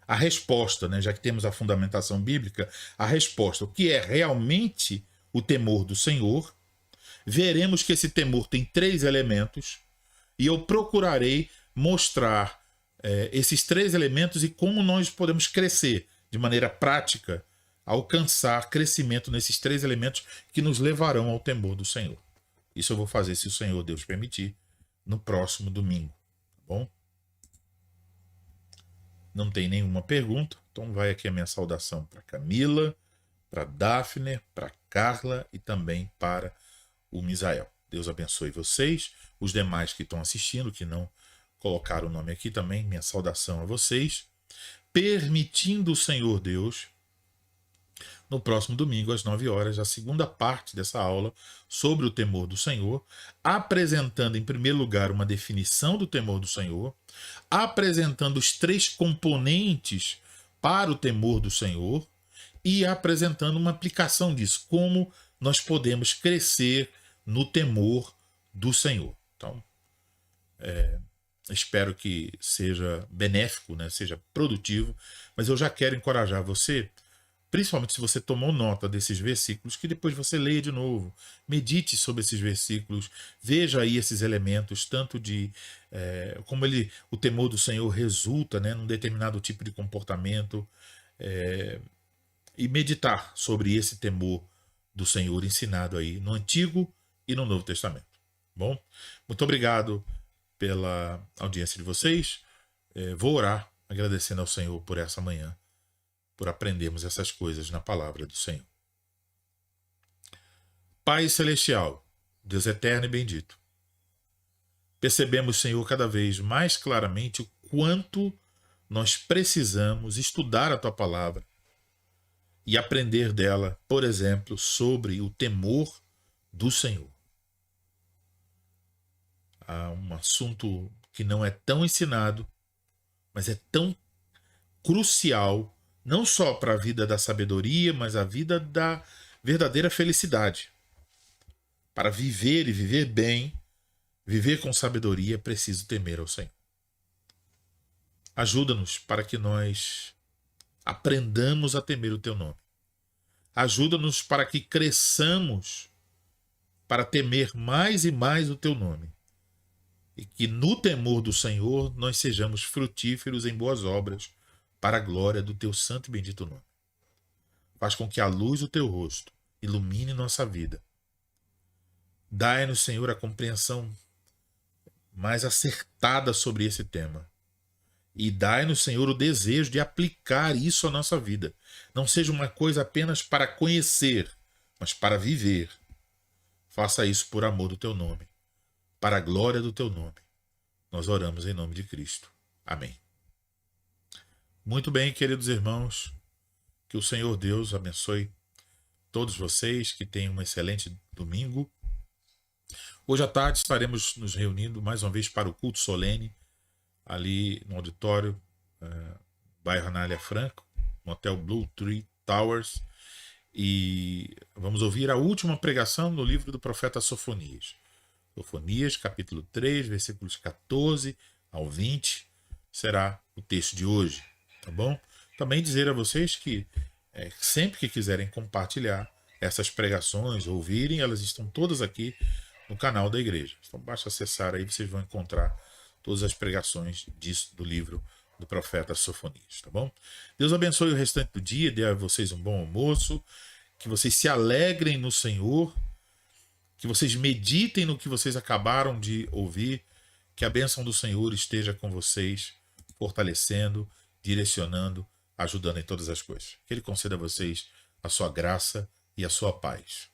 a resposta, né? Já que temos a fundamentação bíblica, a resposta, o que é realmente o temor do Senhor. Veremos que esse temor tem 3 elementos e eu procurarei mostrar esses 3 elementos e como nós podemos crescer de maneira prática, alcançar crescimento nesses 3 elementos que nos levarão ao temor do Senhor. Isso eu vou fazer, se o Senhor Deus permitir, no próximo domingo. Tá bom? Não tem nenhuma pergunta, então vai aqui a minha saudação para Camila, para Daphne, para Carla e também para o Misael. Deus abençoe vocês, os demais que estão assistindo, que não colocaram o nome aqui também, minha saudação a vocês. Permitindo o Senhor Deus, no próximo domingo, às 9 horas, a segunda parte dessa aula sobre o temor do Senhor, apresentando, em primeiro lugar, uma definição do temor do Senhor, apresentando os 3 componentes para o temor do Senhor e apresentando uma aplicação disso, como nós podemos crescer no temor do Senhor. Então, espero que seja benéfico, né? Seja produtivo, mas eu já quero encorajar você, principalmente se você tomou nota desses versículos, que depois você leia de novo, medite sobre esses versículos, veja aí esses elementos, tanto de como o temor do Senhor resulta, né, num determinado tipo de comportamento, e meditar sobre esse temor do Senhor ensinado aí no Antigo e no Novo Testamento. Bom, muito obrigado pela audiência de vocês. Vou orar agradecendo ao Senhor por essa manhã, por aprendermos essas coisas na palavra do Senhor. Pai Celestial, Deus eterno e bendito, percebemos, Senhor, cada vez mais claramente o quanto nós precisamos estudar a Tua palavra e aprender dela, por exemplo, sobre o temor do Senhor. Há um assunto que não é tão ensinado, mas é tão crucial, não só para a vida da sabedoria, mas a vida da verdadeira felicidade. Para viver e viver bem, viver com sabedoria, é preciso temer ao Senhor. Ajuda-nos para que nós aprendamos a temer o Teu nome. Ajuda-nos para que cresçamos para temer mais e mais o Teu nome. E que no temor do Senhor nós sejamos frutíferos em boas obras para a glória do Teu santo e bendito nome. Faz com que a luz do Teu rosto ilumine nossa vida. Dai-nos, Senhor, a compreensão mais acertada sobre esse tema. E dai-nos, Senhor, o desejo de aplicar isso à nossa vida. Não seja uma coisa apenas para conhecer, mas para viver. Faça isso por amor do Teu nome, para a glória do Teu nome. Nós oramos em nome de Cristo. Amém. Muito bem, queridos irmãos, que o Senhor Deus abençoe todos vocês, que tenham um excelente domingo. Hoje à tarde estaremos nos reunindo mais uma vez para o culto solene, ali no auditório, bairro Anália Franco, no Hotel Blue Tree Towers, e vamos ouvir a última pregação no livro do profeta Sofonias. Sofonias, capítulo 3, versículos 14 ao 20. será o texto de hoje, tá bom? Também dizer a vocês que sempre que quiserem compartilhar essas pregações, ouvirem, elas estão todas aqui no canal da igreja. Então basta acessar aí, vocês vão encontrar todas as pregações do livro do profeta Sofonias, tá bom? Deus abençoe o restante do dia, dê a vocês um bom almoço, que vocês se alegrem no Senhor, que vocês meditem no que vocês acabaram de ouvir, que a bênção do Senhor esteja com vocês, fortalecendo, direcionando, ajudando em todas as coisas. Que Ele conceda a vocês a sua graça e a sua paz.